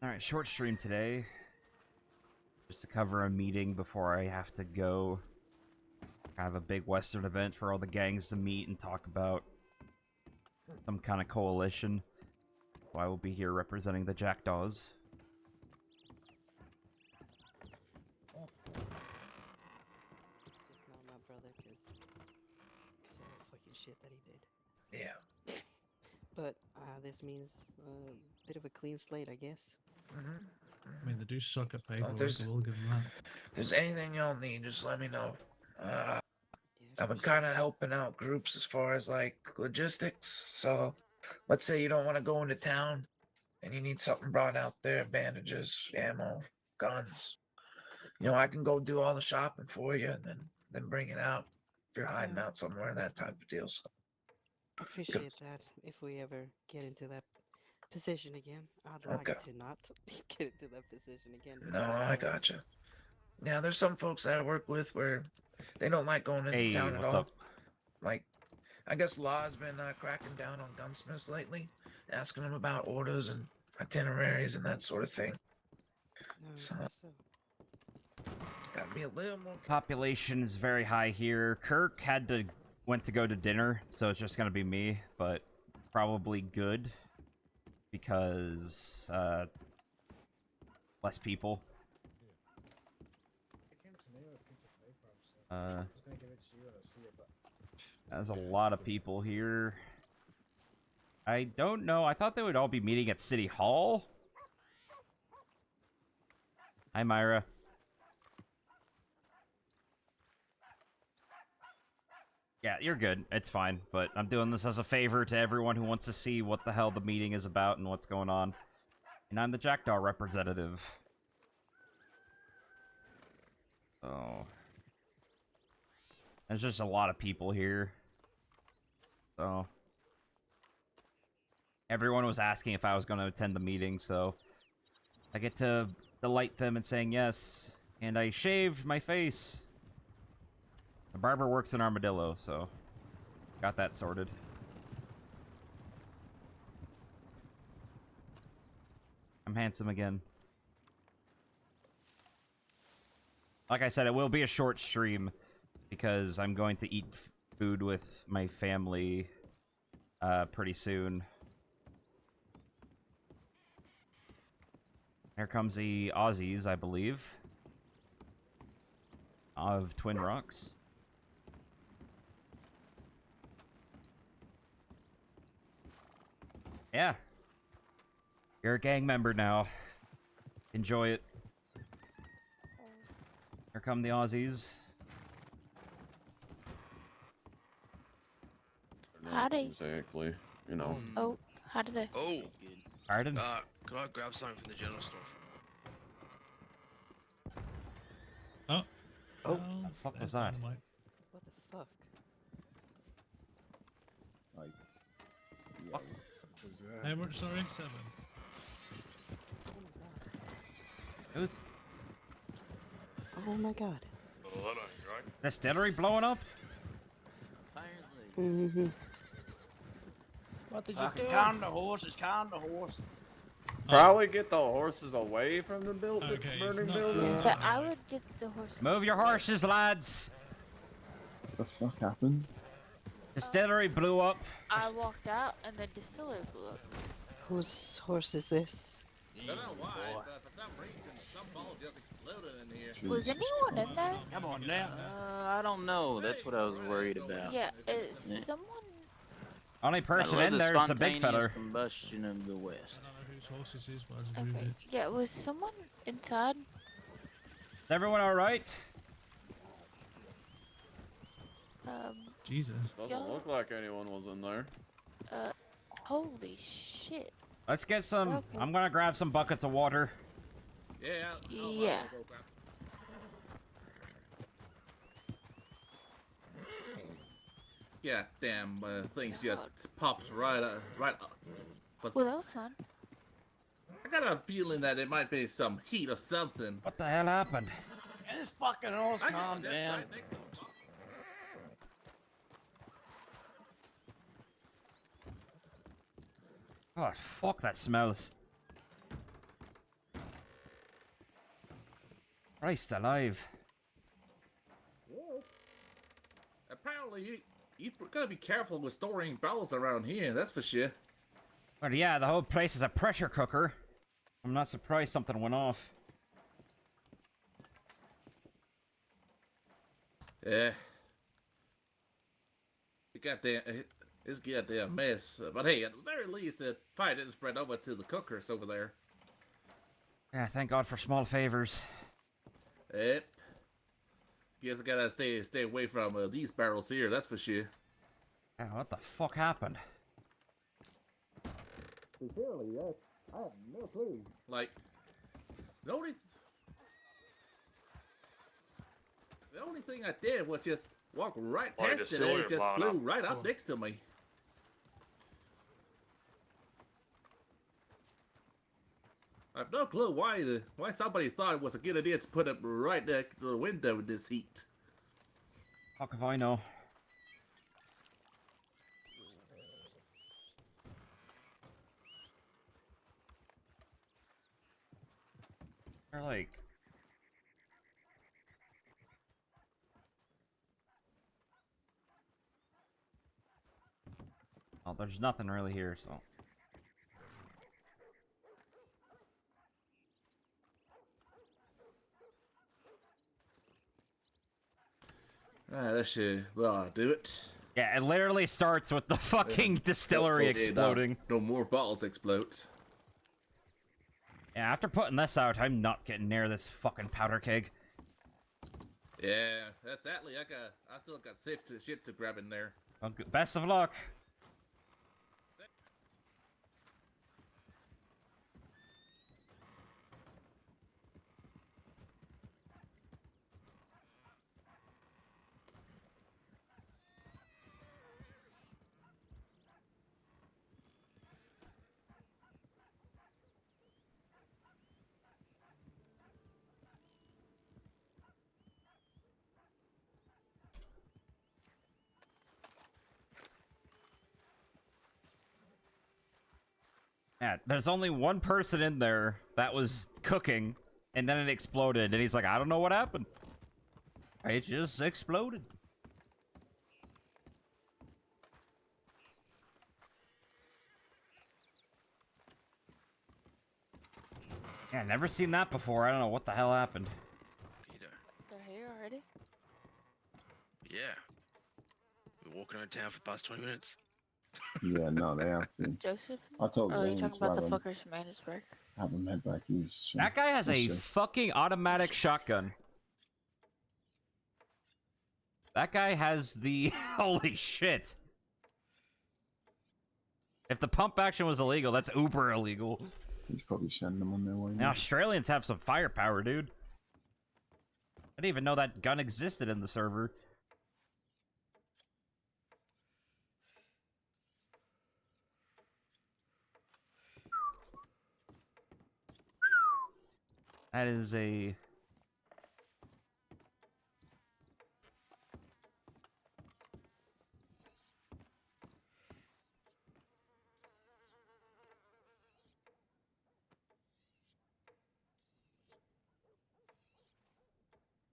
Alright, short stream today. Just to cover a meeting before I have to go. Kind of a big Western event for all the gangs to meet and talk about some kind of coalition. So I will be here representing the Jackdaws. Just not my brother, because of the fucking shit that he did. Yeah. But this means a bit of a clean slate, I guess. I mean, they do suck at paperwork, there's- I will give them that. If there's anything y'all need, just let me know. Yeah, I've been for sure. kind of helping out groups as far as like logistics. So, let's say you don't want to go into town and you need something brought out there, bandages, ammo, guns. You know, I can go do all the shopping for you and then bring it out if you're hiding out somewhere, that type of deal. So, I appreciate that. If we ever get into that position again, I'd like Okay. to not get into that position again. no, I gotcha. Yeah, there's some folks that I work with where they don't like going into Hey, town at what's all. up? Like, I guess law has been cracking down on gunsmiths lately, asking them about orders and itineraries and that sort of thing. No, So- so. Gotta be a little more. Population is very high here. Kirk went to go to dinner, so it's just gonna be me, but probably good because less people. There's a lot of people here. I don't know. I thought they would all be meeting at City Hall. Hi, Myra. Yeah, you're good. It's fine. But I'm doing this as a favor to everyone who wants to see what the hell the meeting is about and what's going on. And I'm the Jackdaw representative. Oh. There's just a lot of people here. So. Everyone was asking if I was going to attend the meeting, so. I get to delight them in saying yes. And I shaved my face. The barber works in Armadillo, so. Got that sorted. I'm handsome again. Like I said, it will be a short stream because I'm going to eat food with my family pretty soon. Here comes the Aussies, I believe, of Twin Rocks. Yeah. You're a gang member now. Enjoy it. Here come the Aussies. Howdy. Exactly. You know. Oh, how did they? Oh, Pardon? could I grab something from the general store? Oh. Oh. The fuck was there's that? Dynamite. What the fuck? Like, Fuck. How much, sorry? 7. Oh my god. It was Oh my god. Oh, hold on, you right? distillery blowing up? Mm-hmm. What did Fucking you do? calm the horses, calm the horses. probably get the horses away from the Okay, it's burning not- building. Yeah. But I would get the horse. Move your horses, lads! The fuck happened? Distillery blew up. I walked out and the distillery blew up. Whose horse is this? Jesus, boy. but for some reason, some ball just exploded in here. Was Jesus. anyone in there? Come on now. I don't know. That's what I was worried about. Yeah, is Yeah. someone? Only I person love in the there is the big spontaneous feller. combustion of the I West. don't know whose horse this is, but I just moved Okay. it. Yeah, was someone inside? Is everyone alright? Jesus. Doesn't Yeah. look like anyone was in there. Holy shit. Let's get some. Okay. I'm gonna grab some buckets of water. Yeah. Yeah. I'll go grab. Yeah, damn, things just pops right up. Well, that was fun. I got a feeling that it might be some heat or something. What the hell happened? Get this fucking horse I just- calm that's down. right, next time. Oh, fuck, that smells. Christ alive. Apparently, you gotta be careful with storing barrels around here, that's for sure. But yeah, the whole place is a pressure cooker. I'm not surprised something went off. Yeah. It's goddamn mess. But hey, at the very least, the fire didn't spread over to the cookers over there. Yeah, thank God for small favors. Yep. Guess I gotta stay away from these barrels here, that's for sure. Yeah, what the fuck happened? Sincerely, yes. I have no clue. Like, the only thing I did was just walk right past it and it just blew right up next to me. I have no clue why somebody thought it was a good idea to put it right next to the window in this heat. Fuck if I know. They're like... Oh, there's nothing really here, so... Alright, that should do it. Yeah, it literally starts with the fucking distillery exploding. No more bottles explode. Yeah, after putting this out, I'm not getting near this fucking powder keg. Yeah, that's sadly I still got shit to grab in there. Well, best of luck. Yeah, there's only one person in there that was cooking, and then it exploded, and he's like, I don't know what happened. It just exploded. Yeah, never seen that before. I don't know what the hell happened. They're here already? Yeah. We're walking around town for the past 20 minutes. Yeah, no, they have to. Joseph? I told Oh, you're Zane talking to about the have 'em- fuckers from Annisburg. have him head back east. So That guy has a we'll see. fucking automatic shotgun. That guy has the... Holy shit. If the pump action was illegal, that's uber illegal. He's probably sending them on their way. The now. Australians have some firepower, dude. I didn't even know that gun existed in the server. That is a...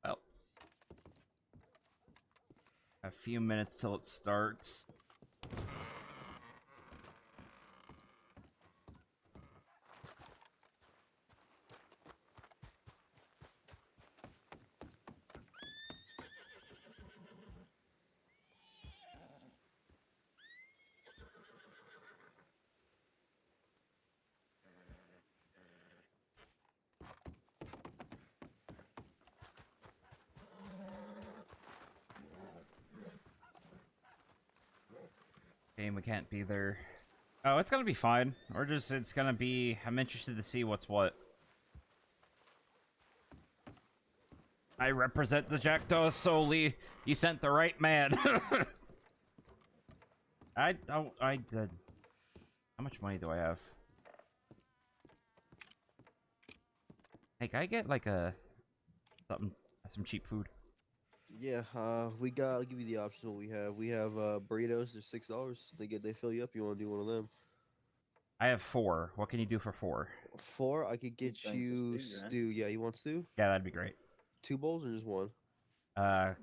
Well. A few minutes till it starts. Okay, we can't be there. Oh, it's gonna be fine. Or just, it's gonna be... I'm interested to see what's what. I represent the Jackdaws solely. You sent the right man. I did. How much money do I have? Hey, can I get like some cheap food? Yeah, I'll give you the options what we have. We have burritos, they're $6. They fill you up, you wanna do one of them. I have 4. What can you do for 4? 4, I could get you stew. Yeah, you want stew? Yeah, that'd be great. 2 bowls or just one? How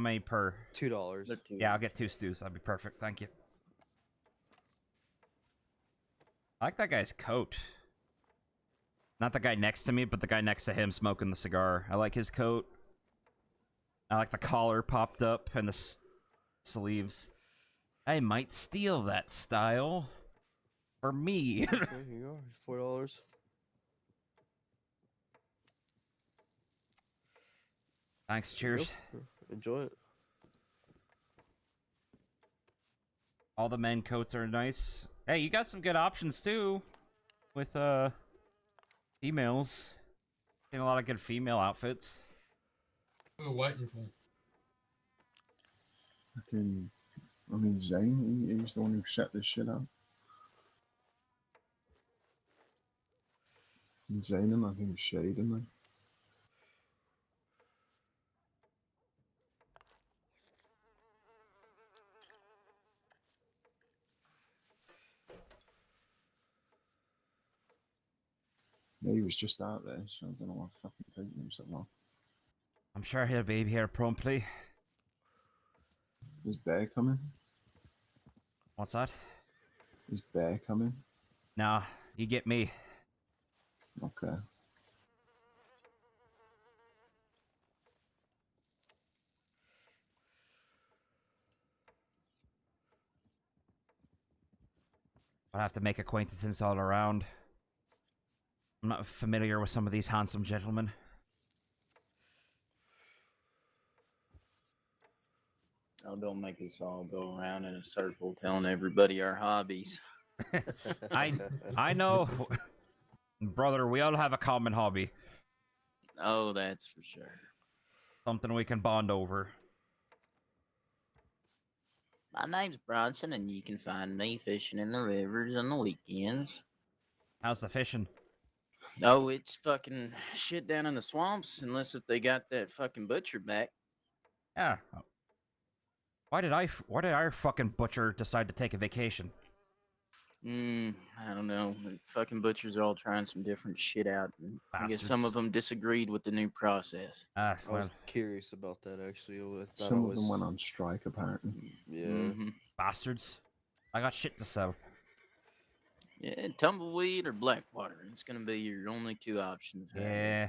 many per? $2. Yeah, I'll get 2 stews. That'd be perfect. Thank you. I like that guy's coat. Not the guy next to me, but the guy next to him smoking the cigar. I like his coat. I like the collar popped up and the sleeves. I might steal that style for me. Okay, here you are. $4. Thanks. There you Cheers. go. Enjoy it. All the men coats are nice. Hey, you got some good options too with females. Seen a lot of good female outfits. We're waiting for. I mean, Zane, he was the one who set this shit up. And Zane and I think Shade and them. Yeah, he was just out there, so I don't know what fucking taking him so long. I'm sure he'll be here promptly. Is Bear coming? What's that? Is Bear coming? Nah, you get me. Okay. I'll have to make acquaintances all around. I'm not familiar with some of these handsome gentlemen. Oh, don't make us all go around in a circle telling everybody our hobbies. I know. Brother, we all have a common hobby. Oh, that's for sure. Something we can bond over. My name's Bronson, and you can find me fishing in the rivers on the weekends. How's the fishing? Oh, it's fucking shit down in the swamps, unless if they got that fucking butcher back. Yeah. Why did our fucking butcher decide to take a vacation? I don't know. The fucking butchers are all trying some different shit out. And I guess some Bastards. of them disagreed with the new process. Ah, I was well, curious about that actually. I thought Some I of them was- went on strike, apparently. Yeah. bastards. I got shit to sell. Yeah, tumbleweed or blackwater. It's gonna be your only 2 options. Yeah.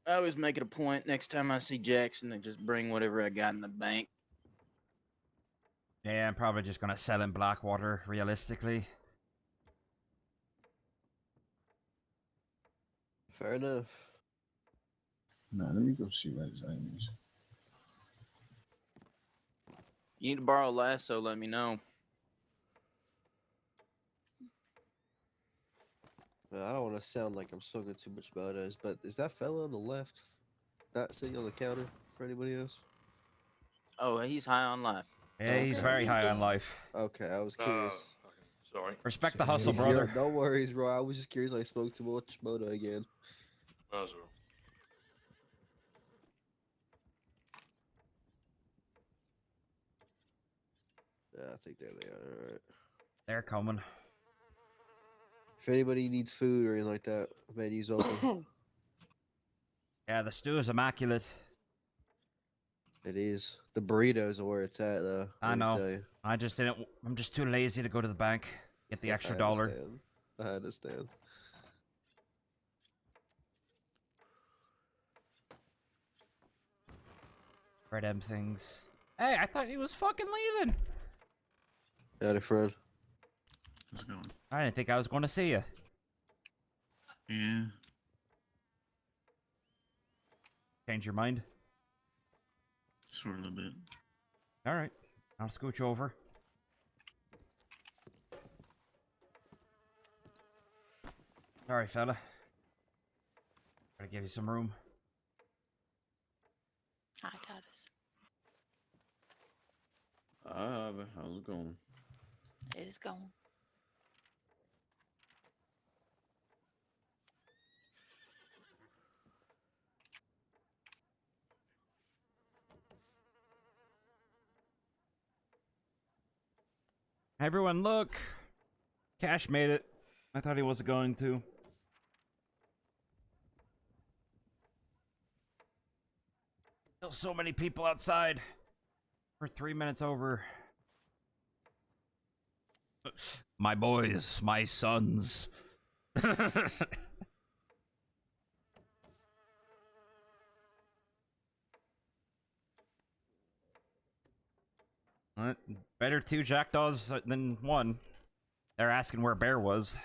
I always make it a point next time I see Jackson to just bring whatever I got in the bank. Yeah, I'm probably just gonna sell in Blackwater, realistically. Fair enough. Now, let me go see where Zane is. You need to borrow a lasso, let me know. I don't want to sound like I'm talking too much about us, but is that fella on the left not sitting on the counter for anybody else? Oh, he's high on life. Yeah, he's very high on life. Okay, I was curious. Sorry. Respect the hustle, Yeah, brother. no worries, bro. I was just curious. I smoked too much moto again. That's all. Yeah, I think there they are. All right. They're coming. If anybody needs food or anything like that, menu's open. Yeah, the stew is immaculate. It is. The burritos are where it's at, though. I let me know. tell you. I just didn't. I'm just too lazy to go to the bank, get the extra I dollar. understand. I understand. For them things. Hey, I thought he was fucking leaving. Howdy, friend. How's it going? I didn't think I was going to see you. Yeah. Change your mind? Sort of a little bit. All right, I'll scooch over. Sorry, fella. Gotta give you some room. Hi, Titus. How's it going? It's going. Everyone, look! Cash made it. I thought he wasn't going to. Still so many people outside. We're 3 minutes over. My boys, my sons. Better 2 Jackdaws than 1. They're asking where Bear was.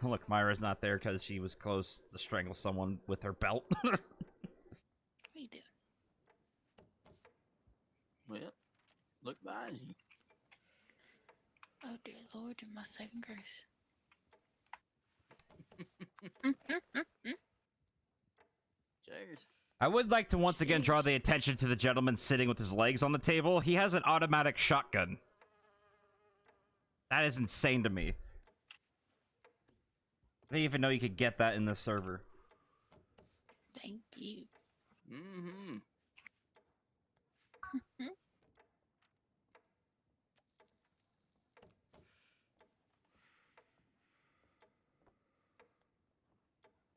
Look, Myra's not there because she was close to strangle someone with her belt. What are you doing? Well, look behind you. Oh dear Lord, you're my saving grace. Cheers. I would like to once again draw the attention to the gentleman sitting with his legs on the table. He has an automatic shotgun. That is insane to me. I didn't even know you could get that in this server. Thank you. Mm-hmm.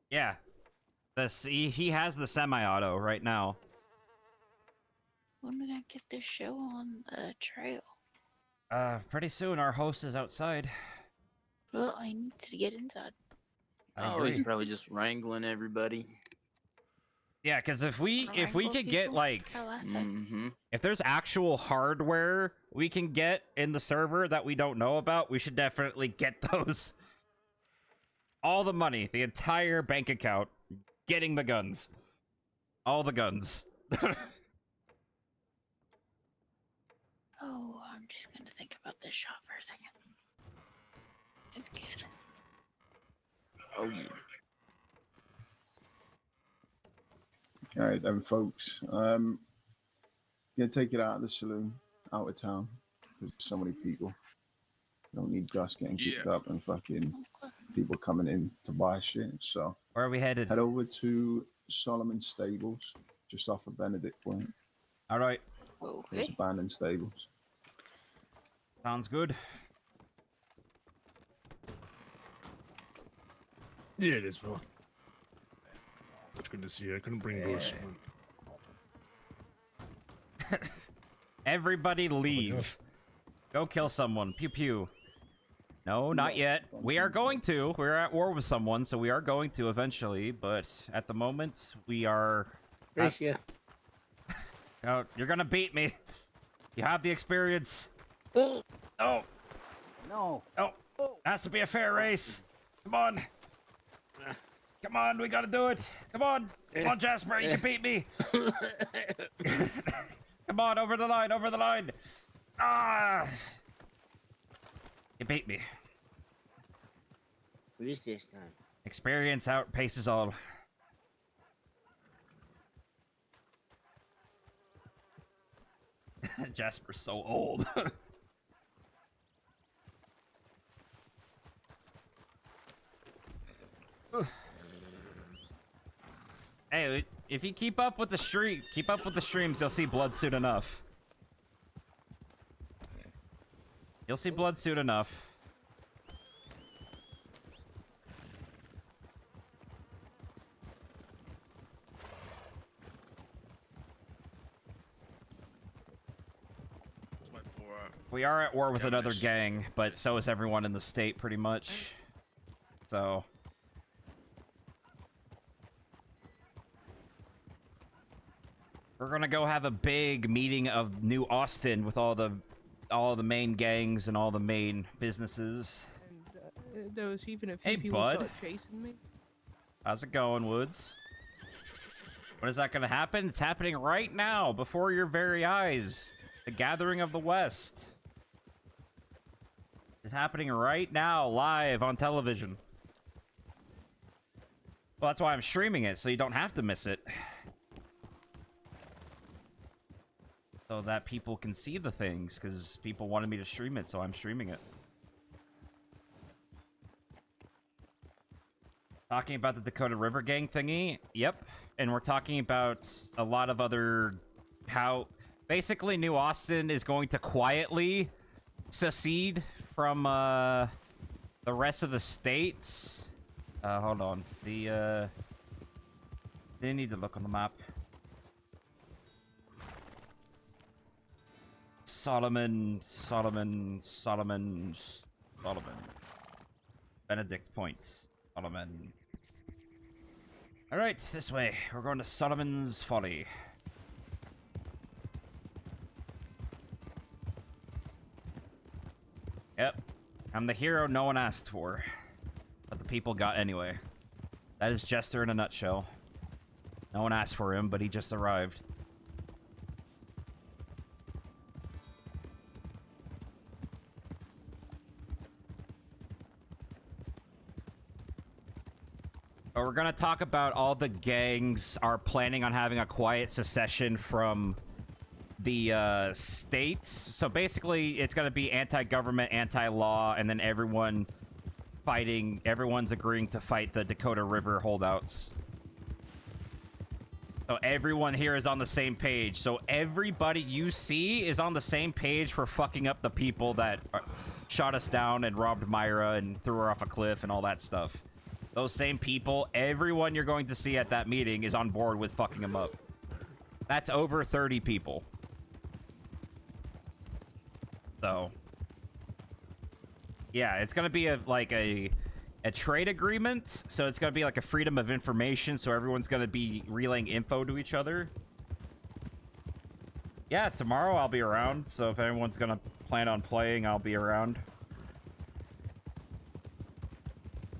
Yeah. He has the semi-auto right now. When are we gonna get this show on the trail? Pretty soon. Our host is outside. Well, I need to get inside. I Oh, agree. he's probably just wrangling everybody. Yeah, because if we could get like, if there's actual hardware we can get in the server that we don't know about, we should definitely get those. All the money, the entire bank account, getting the guns, all the guns. Oh, I'm just gonna think about this shot for a second. It's good. Oh yeah. Alright then, folks. Gonna take it out of the saloon, out of town. There's so many people. Don't need dust getting kicked up and fucking people coming in to buy shit. So where are we headed? Head over to Solomon Stables, just off of Benedict Point. All right. There's abandoned stables. Sounds good. Yeah, it is, fella. It's good to see you. I couldn't bring ghosts. Everybody leave. Go kill someone. Pew pew. No, not yet. We are going to. We're at war with someone, so we are going to eventually. But at the moment, we are. Ratio. Oh, you're gonna beat me. You have the experience. Oh. No. Oh. Has to be a fair race. Come on. Come on, we gotta do it. Come on. Come on, Jasper, you can beat me. Come on, over the line, over the line. Ah. You beat me. What is this time? Experience outpaces all. Jasper's so old. Hey, if you keep up with the streams, you'll see blood soon enough. You'll see blood soon enough. We are at war with another gang, but so is everyone in the state, pretty much. So... we're gonna go have a big meeting of New Austin with all the main gangs and all the main businesses. And there was even a few Hey, people bud. started chasing me. How's it going, Woods? When is that gonna happen? It's happening right now, before your very eyes. The Gathering of the West. It's happening right now, live on television. Well, that's why I'm streaming it, so you don't have to miss it. So that people can see the things, because people wanted me to stream it, so I'm streaming it. Talking about the Dakota River Gang thingy? Yep. and we're talking about a lot of other how basically New Austin is going to quietly secede from the rest of the states. Hold on. They need to look on the map. Solomon. Benedict Point. Solomon. Alright, this way. We're going to Solomon's Folly. Yep. I'm the hero no one asked for. But the people got anyway. That is Jester in a nutshell. No one asked for him, but he just arrived. But we're gonna talk about all the gangs are planning on having a quiet secession from the states. So basically, it's gonna be anti-government, anti-law, and then everyone's agreeing to fight the Dakota River holdouts. So everyone here is on the same page. So everybody you see is on the same page for fucking up the people that shot us down and robbed Myra and threw her off a cliff and all that stuff. Those same people, everyone you're going to see at that meeting is on board with fucking them up. That's over 30 people. So, yeah, it's gonna be a trade agreement. So it's gonna be like a freedom of information. So everyone's gonna be relaying info to each other. Yeah, tomorrow I'll be around. So if anyone's gonna plan on playing, I'll be around.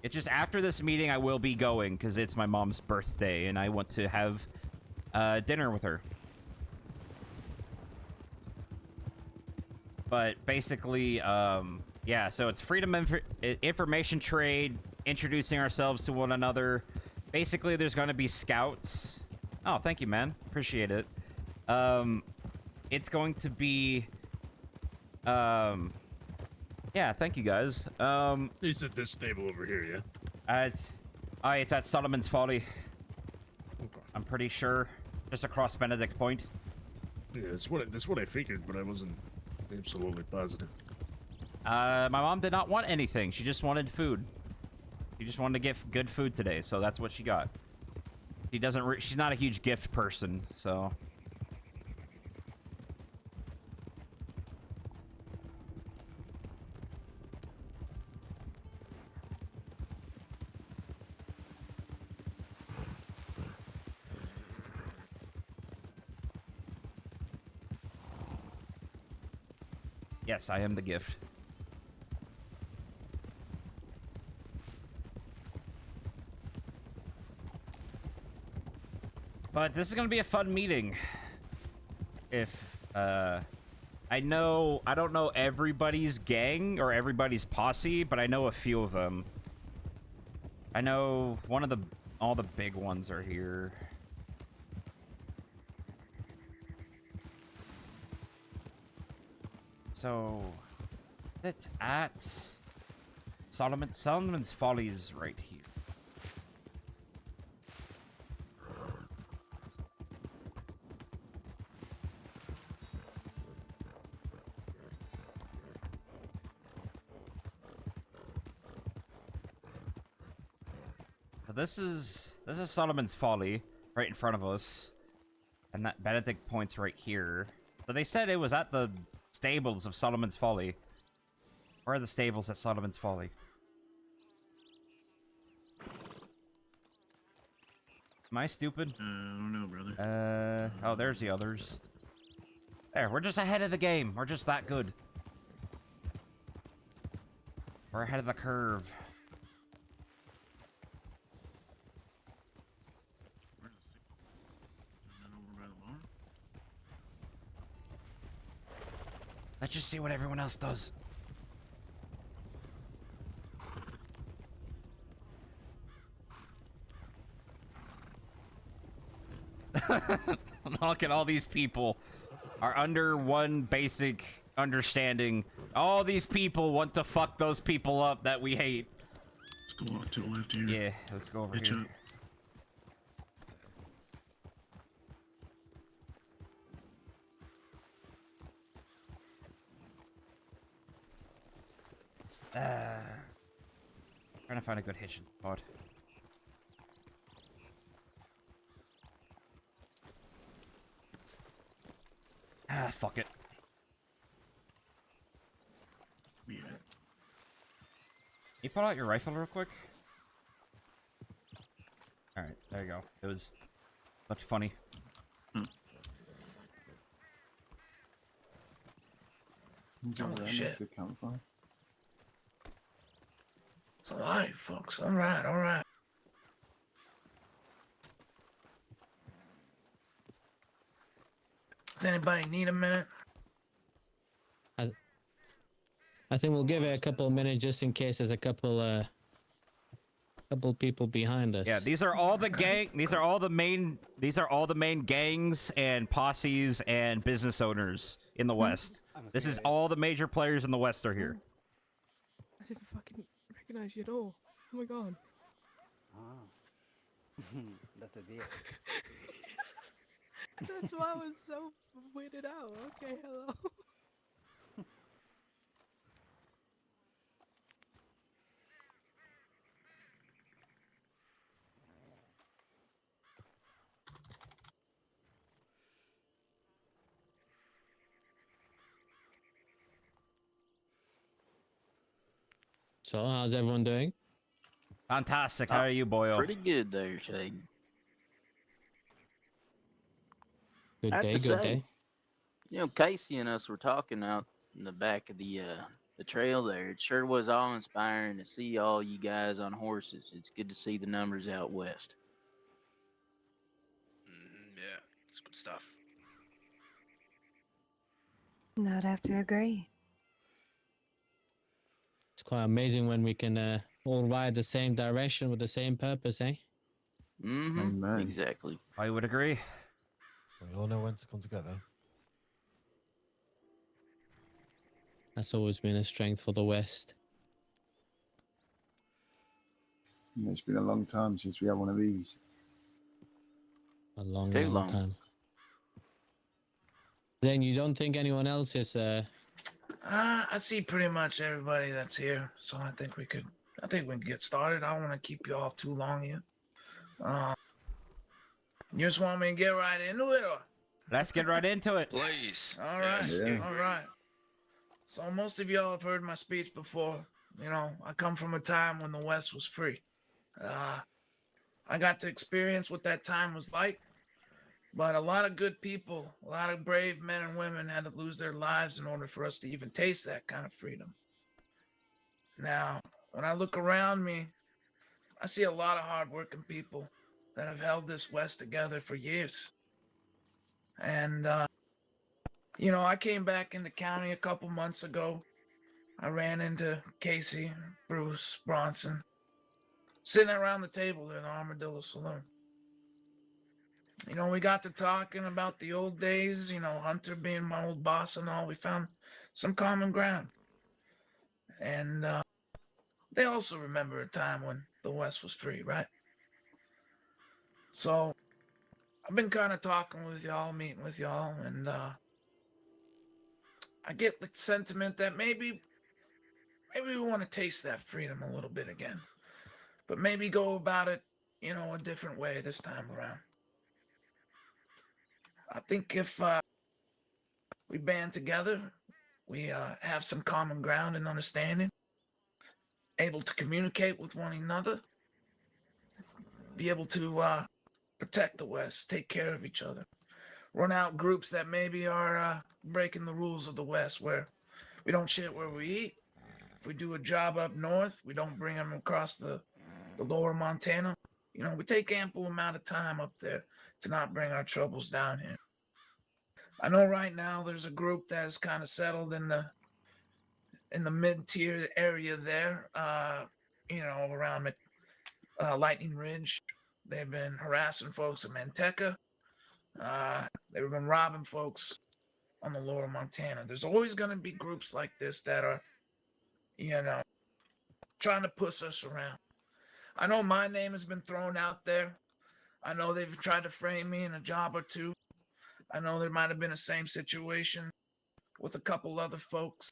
It's just after this meeting, I will be going because it's my mom's birthday and I want to have dinner with her. But basically, yeah, so it's freedom information trade, introducing ourselves to one another. Basically, there's going to be scouts. Oh, thank you, man. Appreciate it. It's going to be... yeah, thank you, guys. You said this stable over here, yeah? It's at Solomon's Folly. Okay. I'm pretty sure. Just across Benedict Point. Yeah, that's what I figured, but I wasn't absolutely positive. My mom did not want anything. She just wanted food. She just wanted to get good food today, so that's what she got. She doesn't. She's not a huge gift person, so. Yes, I am the gift. But this is gonna be a fun meeting. If, I don't know everybody's gang or everybody's posse, but I know a few of them. I know all the big ones are here. So, it's at Solomon's Folly is right here. So this is Solomon's Folly right in front of us, and that Benedict Point's right here. So they said it was at the stables of Solomon's Folly. Where are the stables at Solomon's Folly? Am I stupid? I don't know, brother. Oh, there's the others. There, we're just ahead of the game. We're just that good. We're ahead of the curve. Let's just see what everyone else does. Look at all these people are under one basic understanding. All these people want to fuck those people up that we hate. Let's go off to the left here. Yeah, let's go over here. Trying to find a good hitching spot. Fuck it. You pull out your rifle real quick? Alright, there you go. It was much funny. Oh, shit. The campfire. It's alive, folks. Alright, alright. Does anybody need a minute? I think we'll give it a couple of minutes just in case there's a couple people behind us. Yeah, these are all the gang. These are all the main gangs and posses and business owners in the West. This is all the major players in the West are here. I didn't fucking recognize you at all. Oh my god. Ah. That's a deal. That's why I was so weirded out. Okay, hello. So, how's everyone doing? Fantastic. How are you, boyo? Pretty good there, Shane. Good I have day, to good say, day. You know, Casey and us were talking out in the back of the trail there. It sure was awe-inspiring to see all you guys on horses. It's good to see the numbers out west. Yeah, it's good stuff. Not have to agree. It's quite amazing when we can all ride the same direction with the same purpose, eh? Mm-hmm. Amen. Exactly. I would agree. We all know when to come together. That's always been a strength for the West. It's been a long time since we had one of these. A long, Too long long. time. Then you don't think anyone else is I see pretty much everybody that's here, so I think we can get started. I don't want to keep you all too long here. You just want me to get right into it, or? Let's get right into it. Please. All right, Yeah. all right. So most of y'all have heard my speech before. You know, I come from a time when the West was free. I got to experience what that time was like. But a lot of good people, a lot of brave men and women had to lose their lives in order for us to even taste that kind of freedom. Now, when I look around me, I see a lot of hardworking people that have held this West together for years. And, you know, I came back into county a couple months ago. I ran into Casey, Bruce, Bronson, sitting around the table in the Armadillo Saloon. You know, we got to talking about the old days, you know, Hunter being my old boss and all. We found some common ground. And they also remember a time when the West was free, right? So I've been kind of talking with y'all, meeting with y'all, and I get the sentiment that maybe we want to taste that freedom a little bit again. But maybe go about it, you know, a different way this time around. I think if we band together, we have some common ground and understanding, able to communicate with one another, be able to protect the West, take care of each other, run out groups that maybe are breaking the rules of the West, where we don't shit where we eat. If we do a job up north, we don't bring them across the lower Montana. You know, we take ample amount of time up there to not bring our troubles down here. I know right now there's a group that is kind of settled in the mid-tier area there, you know, around Lightning Ridge. They've been harassing folks in Manteca. They've been robbing folks on the lower Montana. There's always going to be groups like this that are, you know, trying to push us around. I know my name has been thrown out there. I know they've tried to frame me in a job or two. I know there might have been the same situation with a couple other folks.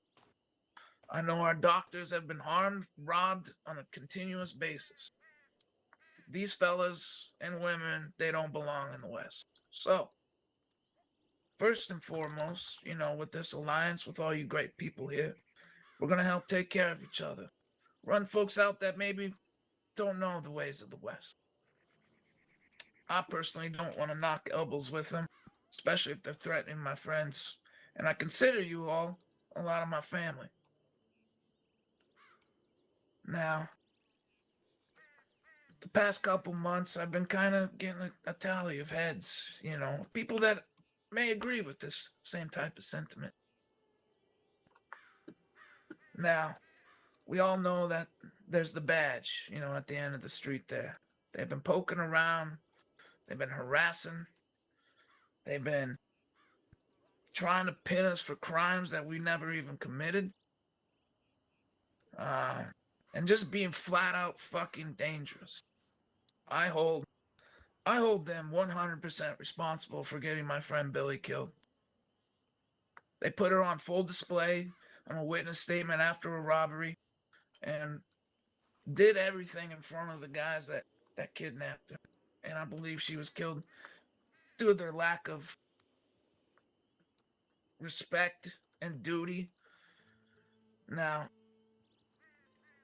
I know our doctors have been harmed, robbed on a continuous basis. These fellas and women, they don't belong in the West. So, first and foremost, with this alliance with all you great people here, we're going to help take care of each other. Run folks out that maybe don't know the ways of the West. I personally don't want to knock elbows with them, especially if they're threatening my friends. And I consider you all a lot of my family. Now, the past couple months, I've been kind of getting a tally of heads, people that may agree with this same type of sentiment. Now, we all know that there's the badge, at the end of the street there. They've been poking around, they've been harassing, they've been trying to pin us for crimes that we never even committed. And just being flat out fucking dangerous. I hold them 100% responsible for getting my friend Billy killed. They put her on full display on a witness statement after a robbery and did everything in front of the guys that kidnapped her. And I believe she was killed due to their lack of respect and duty. Now,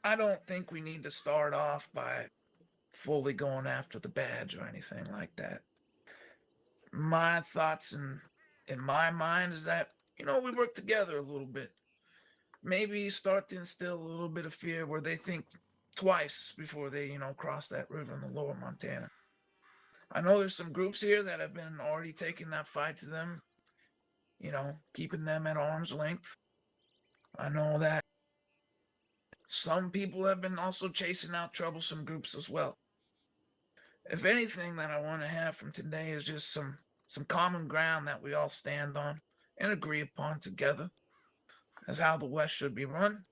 I don't think we need to start off by fully going after the badge or anything like that. My thoughts in my mind is that, we work together a little bit. Maybe start to instill a little bit of fear where they think twice before they, cross that river in the lower Montana. I know there's some groups here that have been already taking that fight to them, keeping them at arm's length. I know that some people have been also chasing out troublesome groups as well. If anything that I want to have from today is just some common ground that we all stand on and agree upon together as how the West should be run.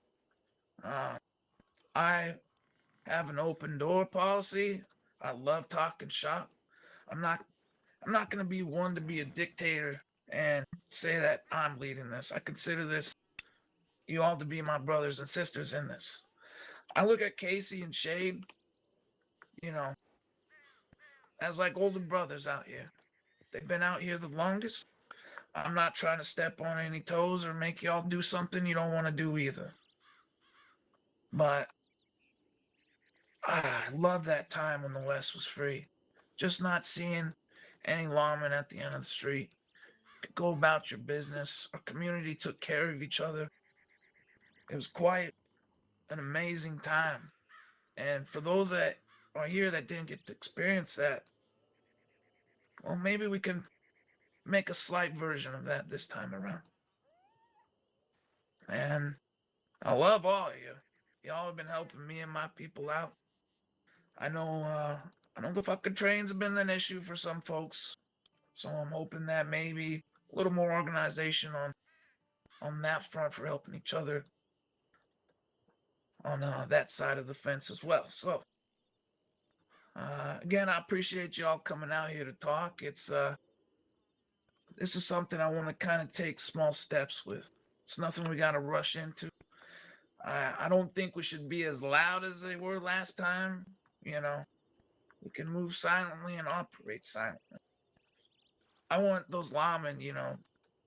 I have an open door policy. I love talking shop. I'm not going to be one to be a dictator and say that I'm leading this. I consider you all to be my brothers and sisters in this. I look at Casey and Shade, as like older brothers out here. They've been out here the longest. I'm not trying to step on any toes or make y'all do something you don't want to do either. But I love that time when the West was free. Just not seeing any lawmen at the end of the street. You could go about your business. Our community took care of each other. It was quite an amazing time. And for those that are here that didn't get to experience that, well, maybe we can make a slight version of that this time around. And I love all of you. Y'all have been helping me and my people out. I know the fucking trains have been an issue for some folks. So I'm hoping that maybe a little more organization on that front for helping each other on that side of the fence as well. So again, I appreciate y'all coming out here to talk. This is something I want to kind of take small steps with. It's nothing we got to rush into. I don't think we should be as loud as they were last time. We can move silently and operate silently. I want those lawmen,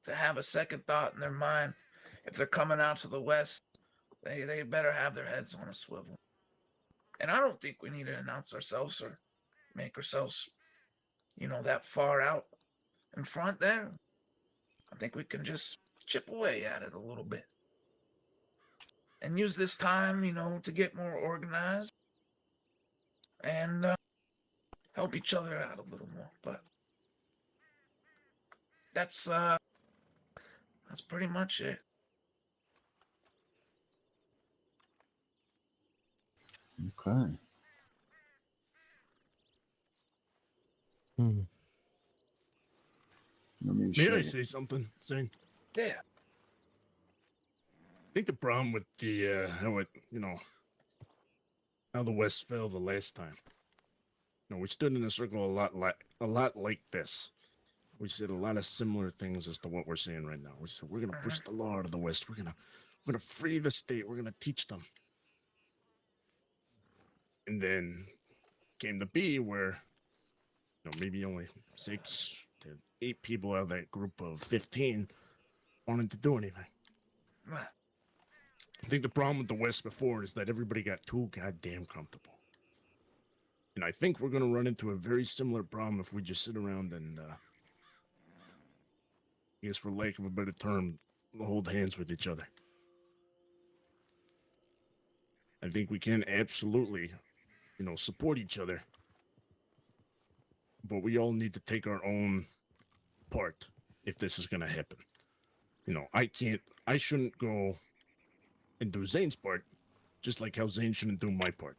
to have a second thought in their mind. If they're coming out to the West, they better have their heads on a swivel. And I don't think we need to announce ourselves or make ourselves, that far out in front there. I think we can just chip away at it a little bit. And use this time, to get more organized and help each other out a little more. But that's pretty much it. Okay. May I say something, Zane? Yeah. I think the problem with the how the West fell the last time. We stood in a circle a lot like this. We said a lot of similar things as to what we're saying right now. We said we're gonna push the law out of the West. We're We're gonna free the state. We're gonna teach them. And then came to be where, maybe only 6 to 8 people out of that group of 15 wanted to do anything. I think the problem with the West before is that everybody got too goddamn comfortable. And I think we're gonna run into a very similar problem if we just sit around and, I guess for lack of a better term, hold hands with each other. I think we can absolutely, support each other. But we all need to take our own part if this is gonna happen. I shouldn't go and do Zane's part, just like how Zane shouldn't do my part.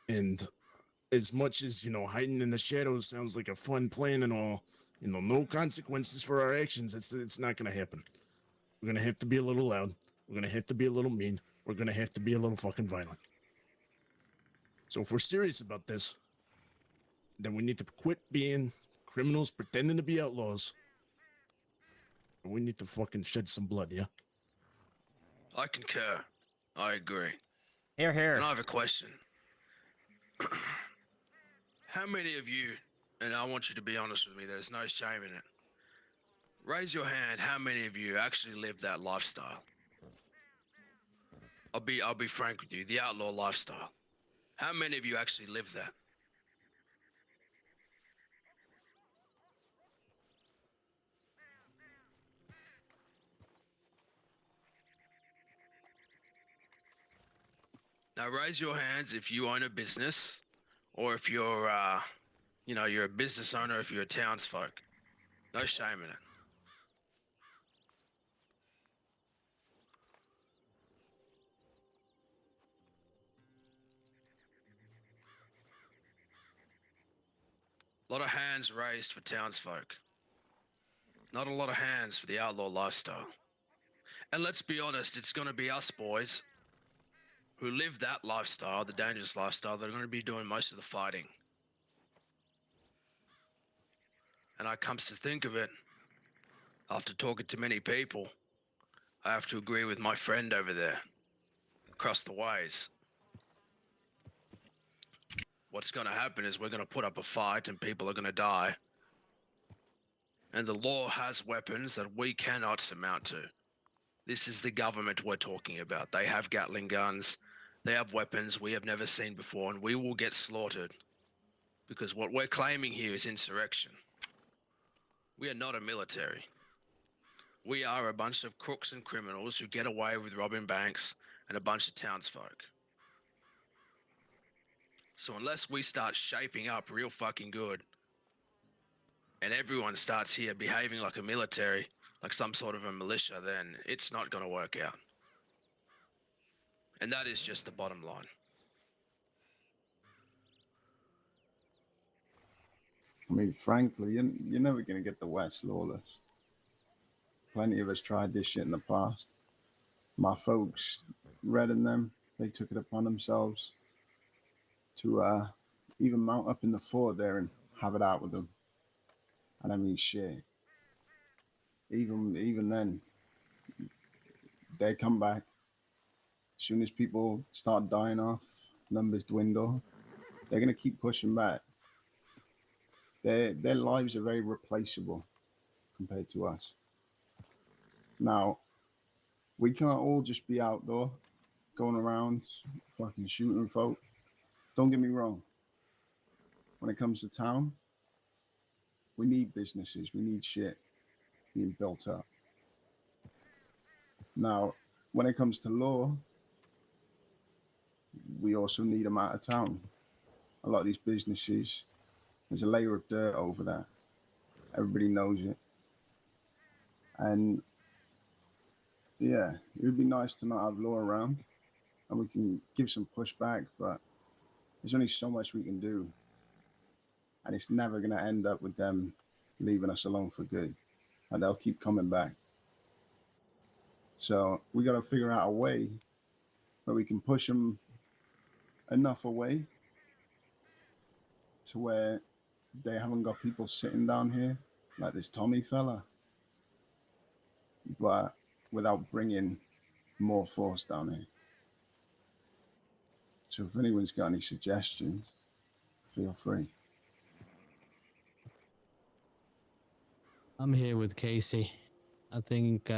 And as much as, hiding in the shadows sounds like a fun plan and all, no consequences for our actions, it's not gonna happen. We're gonna have to be a little loud. We're gonna have to be a little mean. We're gonna have to be a little fucking violent. So if we're serious about this, then we need to quit being criminals pretending to be outlaws. We need to fucking shed some blood, yeah? I concur. I agree. Here, here. And I have a question. How many of you, and I want you to be honest with me, there's no shame in it. Raise your hand, how many of you actually live that lifestyle? I'll be frank with you, the outlaw lifestyle. How many of you actually live that? Now raise your hands if you own a business, or if you're, you're a business owner, if you're a townsfolk. No shame in it. A lot of hands raised for townsfolk. Not a lot of hands for the outlaw lifestyle. And let's be honest, it's going to be us boys who live that lifestyle, the dangerous lifestyle, that are going to be doing most of the fighting. And I comes to think of it, after talking to many people, I have to agree with my friend over there, across the ways. What's going to happen is we're going to put up a fight and people are going to die. And the law has weapons that we cannot surmount to. This is the government we're talking about. They have Gatling guns. They have weapons we have never seen before, and we will get slaughtered. Because what we're claiming here is insurrection. We are not a military. We are a bunch of crooks and criminals who get away with robbing banks and a bunch of townsfolk. So unless we start shaping up real fucking good, and everyone starts here behaving like a military, like some sort of a militia, then it's not going to work out. And that is just the bottom line. I mean, frankly, you're never going to get the West lawless. Plenty of us tried this shit in the past. My folks, Red and them, they took it upon themselves to even mount up in the fort there and have it out with them. And I mean, shit. Even then, they come back. As soon as people start dying off, numbers dwindle, they're going to keep pushing back. Their lives are very replaceable compared to us. Now, we can't all just be outdoor, going around, fucking shooting folk. Don't get me wrong. When it comes to town, we need businesses, we need shit being built up. Now, when it comes to law, we also need them out of town. A lot of these businesses, there's a layer of dirt over that. Everybody knows it. And yeah, it would be nice to not have law around and we can give some pushback, but there's only so much we can do. And it's never going to end up with them leaving us alone for good. And they'll keep coming back. So we got to figure out a way where we can push them enough away to where they haven't got people sitting down here like this Tommy fella. but without bringing more force down here. So if anyone's got any suggestions, feel free. I'm here with Casey. I think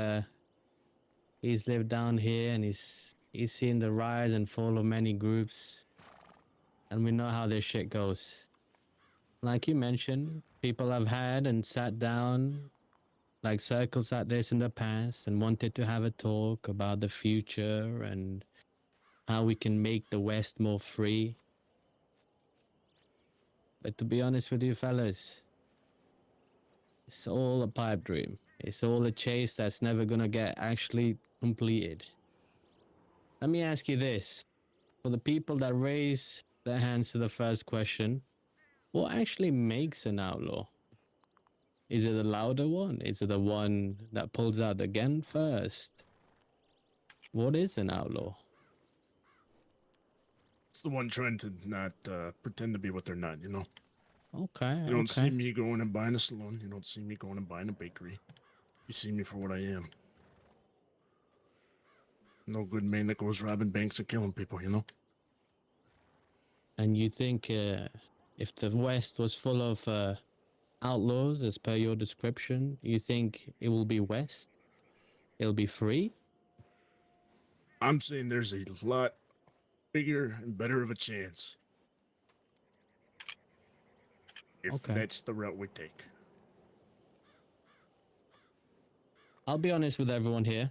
he's lived down here and he's seen the rise and fall of many groups. And we know how this shit goes. Like you mentioned, people have had and sat down like circles like this in the past and wanted to have a talk about the future and how we can make the West more free. But to be honest with you fellas, it's all a pipe dream. It's all a chase that's never gonna get actually completed. Let me ask you this. For the people that raise their hands to the first question, what actually makes an outlaw? Is it the louder one? Is it the one that pulls out the gun first? What is an outlaw? It's the one trying to not pretend to be what they're not, you know? Okay, You don't see me going and buying a salon. You don't see me going and buying a bakery. You see me for what I am. No good man that goes robbing banks and killing people, you know? And you think if the West was full of outlaws, as per your description, you think it will be West? It'll be free? I'm saying there's a lot bigger and better of a chance if that's the route we take. I'll be honest with everyone here.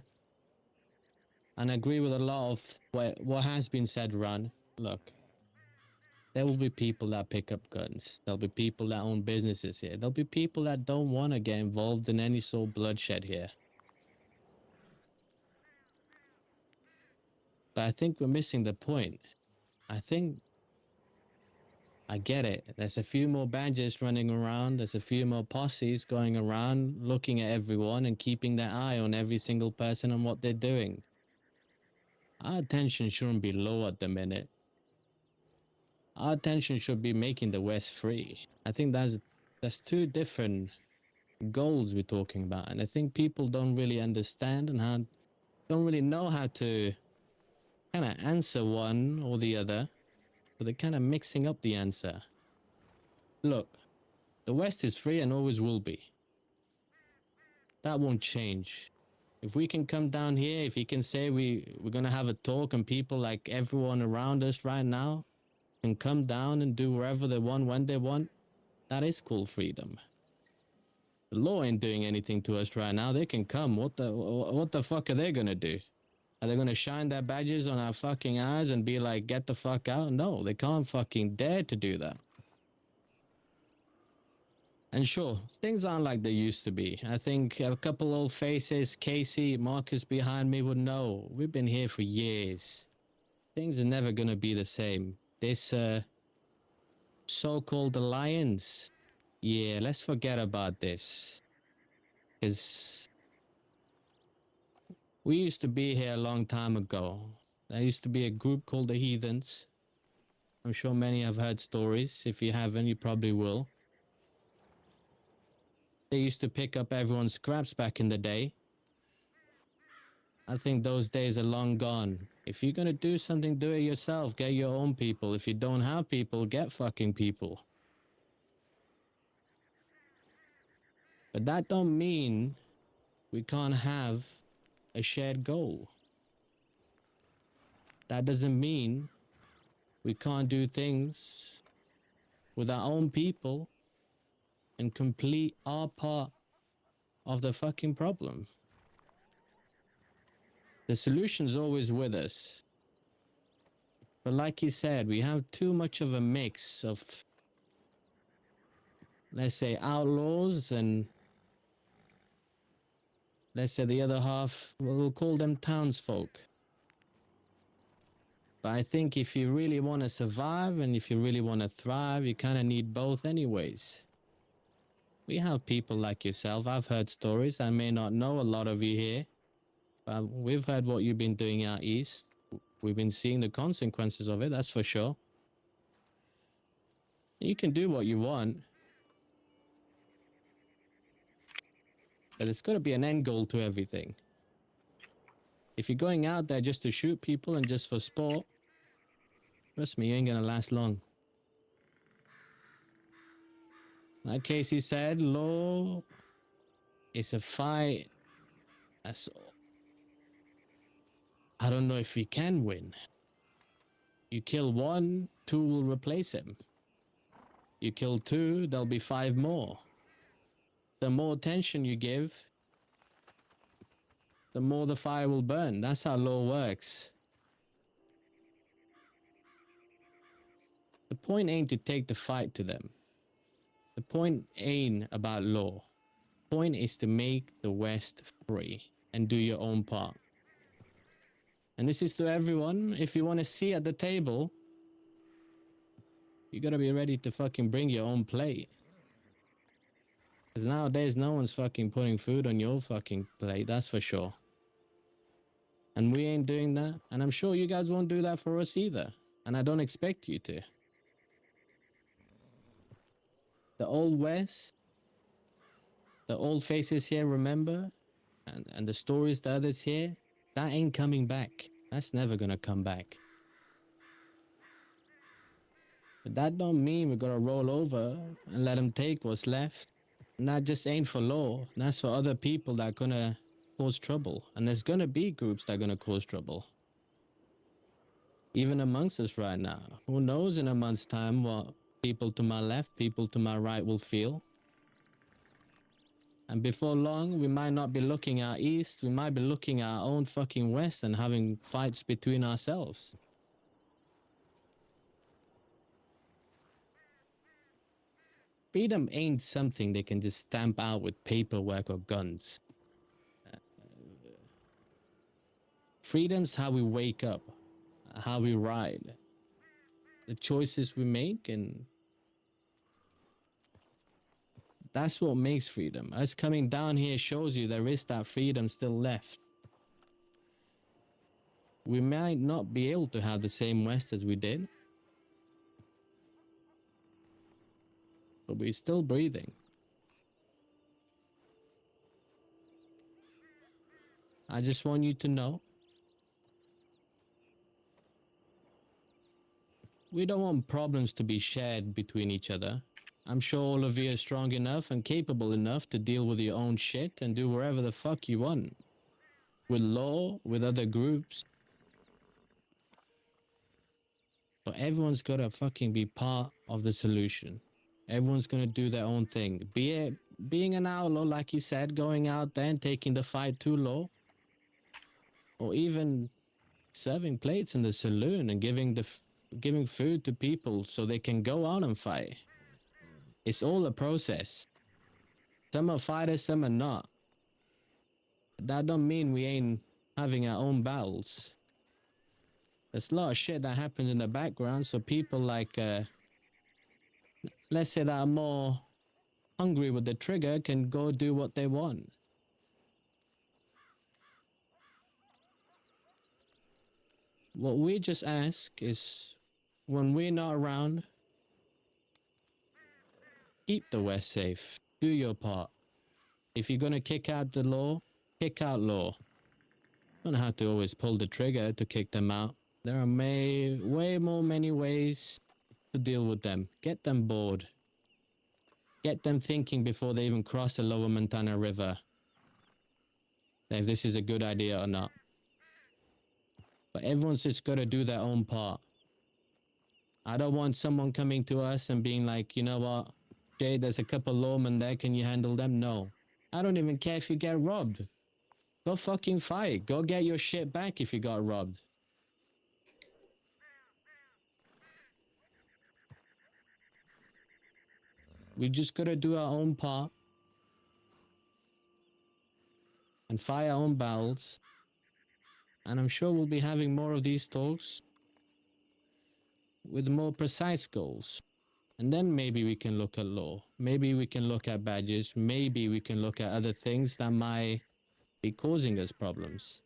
And I agree with a lot of what has been said, Ron. Look, there will be people that pick up guns. There'll be people that own businesses here. There'll be people that don't want to get involved in any sort of bloodshed here. But I think we're missing the point. I get it. There's a few more badges running around. There's a few more posses going around, looking at everyone and keeping their eye on every single person and what they're doing. Our attention shouldn't be low at the minute. Our attention should be making the West free. I think that's two different goals we're talking about. And I think people don't really understand and don't really know how to kind of answer one or the other. But they're kind of mixing up the answer. Look, the West is free and always will be. That won't change. If we can come down here, if you can say we're going to have a talk and people like everyone around us right now can come down and do wherever they want, when they want, that is cool freedom. The law ain't doing anything to us right now. They can come. What the fuck are they going to do? Are they going to shine their badges on our fucking eyes and be like, get the fuck out? No, they can't fucking dare to do that. And sure, things aren't like they used to be. I think a couple old faces, Casey, Marcus behind me would know. We've been here for years. Things are never going to be the same. This so-called alliance, yeah, let's forget about this. Because we used to be here a long time ago. There used to be a group called the Heathens. I'm sure many have heard stories. If you haven't, you probably will. They used to pick up everyone's scraps back in the day. I think those days are long gone. If you're gonna do something, do it yourself. Get your own people. If you don't have people, get fucking people. But that don't mean we can't have a shared goal. That doesn't mean we can't do things with our own people and complete our part of the fucking problem. The solution's always with us. But like you said, we have too much of a mix of, let's say, outlaws and let's say the other half, we'll call them townsfolk. But I think if you really want to survive and if you really want to thrive, you kind of need both anyways. We have people like yourself. I've heard stories. I may not know a lot of you here, but we've heard what you've been doing out east. We've been seeing the consequences of it, that's for sure. You can do what you want. But there's got to be an end goal to everything. If you're going out there just to shoot people and just for sport, trust me, you ain't gonna last long. Like Casey said, law is a fight. That's I don't know if we can win. You kill one, two will replace him. You kill two, there'll be 5 more. The more attention you give, the more the fire will burn. That's how law works. The point ain't to take the fight to them. The point ain't about law. The point is to make the West free and do your own part. And this is to everyone. If you want to see at the table, you gotta be ready to fucking bring your own plate. Because nowadays, no one's fucking putting food on your fucking plate, that's for sure. And we ain't doing that. And I'm sure you guys won't do that for us either. And I don't expect you to. The old West, the old faces here remember, and the stories the others hear, that ain't coming back. That's never gonna come back. But that don't mean we're gonna roll over and let them take what's left. And that just ain't for law. That's for other people that are gonna cause trouble. And there's gonna be groups that are gonna cause trouble. Even amongst us right now. Who knows in a month's time what people to my left, people to my right will feel. And before long, we might not be looking at east, we might be looking at our own fucking west and having fights between ourselves. Freedom ain't something they can just stamp out with paperwork or guns. Freedom's how we wake up, how we ride, the choices we make, and that's what makes freedom. Us coming down here shows you there is that freedom still left. We might not be able to have the same West as we did, but we're still breathing. I just want you to know, we don't want problems to be shared between each other. I'm sure all of you are strong enough and capable enough to deal with your own shit and do whatever the fuck you want. With law, with other groups. But everyone's gotta fucking be part of the solution. Everyone's gonna do their own thing. Be it being an outlaw, like you said, going out there and taking the fight to law. Or even serving plates in the saloon and giving food to people so they can go out and fight. It's all a process. Some are fighters, some are not. That don't mean we ain't having our own battles. There's a lot of shit that happens in the background, so people like, let's say that are more hungry with the trigger can go do what they want. What we just ask is, when we're not around, keep the West safe. Do your part. If you're gonna kick out the law, kick out law. You don't have to always pull the trigger to kick them out. There are many ways to deal with them. Get them bored. Get them thinking before they even cross the Lower Montana River, if this is a good idea or not. But everyone's just got to do their own part. I don't want someone coming to us and being like, you know what, Jay, there's a couple lawmen there, can you handle them? No. I don't even care if you get robbed. Go fucking fight. Go get your shit back if you got robbed. We just gotta do our own part and fight our own battles. And I'm sure we'll be having more of these talks with more precise goals. And then maybe we can look at law. Maybe we can look at badges. Maybe we can look at other things that might be causing us problems.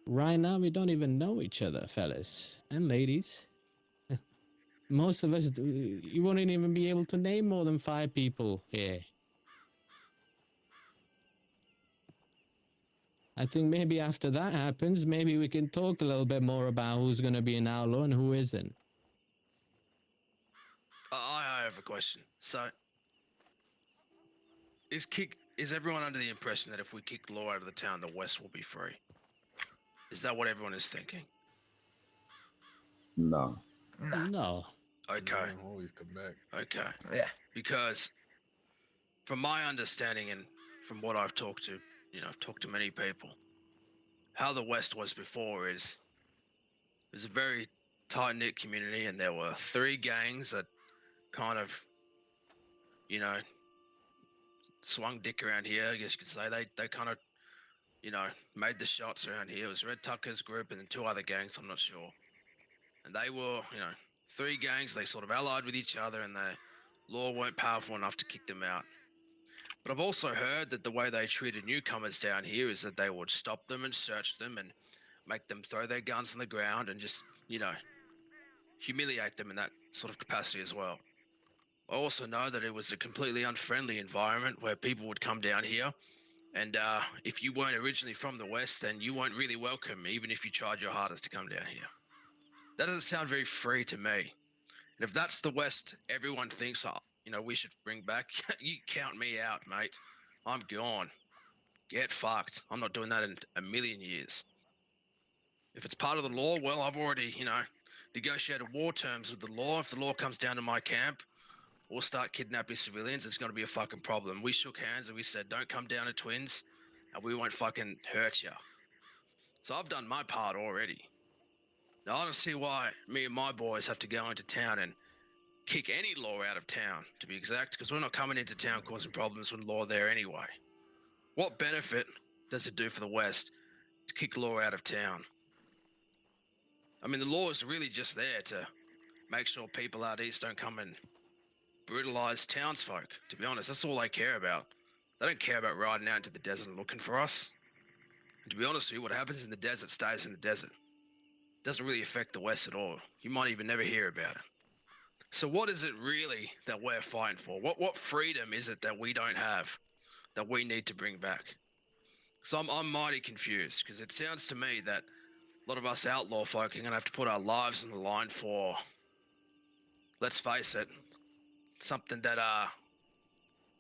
Right now, we don't even know each other, fellas and ladies. Most of us, you wouldn't even be able to name more than 5 people here. I think maybe after that happens, maybe we can talk a little bit more about who's going to be an outlaw and who isn't. I have a question. So, is everyone under the impression that if we kick the law out of the town, the West will be free? Is that what everyone is thinking? No. No. Okay. Always come back. Okay. Yeah. Because from my understanding and from what I've talked to, I've talked to many people, how the West was before is it was a very tight-knit community, and there were 3 gangs that kind of, swung dick around here, I guess you could say. They kind of, made the shots around here. It was Red Tucker's group and then 2 other gangs, I'm not sure. And they were, 3 gangs, they sort of allied with each other, and the law weren't powerful enough to kick them out. But I've also heard that the way they treated newcomers down here is that they would stop them and search them and make them throw their guns on the ground and just, humiliate them in that sort of capacity as well. I also know that it was a completely unfriendly environment where people would come down here, and if you weren't originally from the West, then you weren't really welcome, even if you tried your hardest to come down here. That doesn't sound very free to me. And if that's the West everyone thinks, we should bring back, you count me out, mate. I'm gone. Get fucked. I'm not doing that in a million years. If it's part of the law, well, I've already, negotiated war terms with the law. If the law comes down to my camp, we'll start kidnapping civilians. It's going to be a fucking problem. We shook hands and we said, don't come down to Twins, and we won't fucking hurt you. So I've done my part already. Now, I don't see why me and my boys have to go into town and kick any law out of town, to be exact, because we're not coming into town causing problems with law there anyway. What benefit does it do for the West to kick law out of town? I mean, the law is really just there to make sure people out east don't come and brutalize townsfolk, to be honest. That's all they care about. They don't care about riding out into the desert and looking for us. And to be honest with you, what happens in the desert stays in the desert. It doesn't really affect the West at all. You might even never hear about it. So what is it really that we're fighting for? What freedom is it that we don't have, that we need to bring back? So I'm mighty confused, because it sounds to me that a lot of us outlaw folk are going to have to put our lives on the line for, let's face it, something that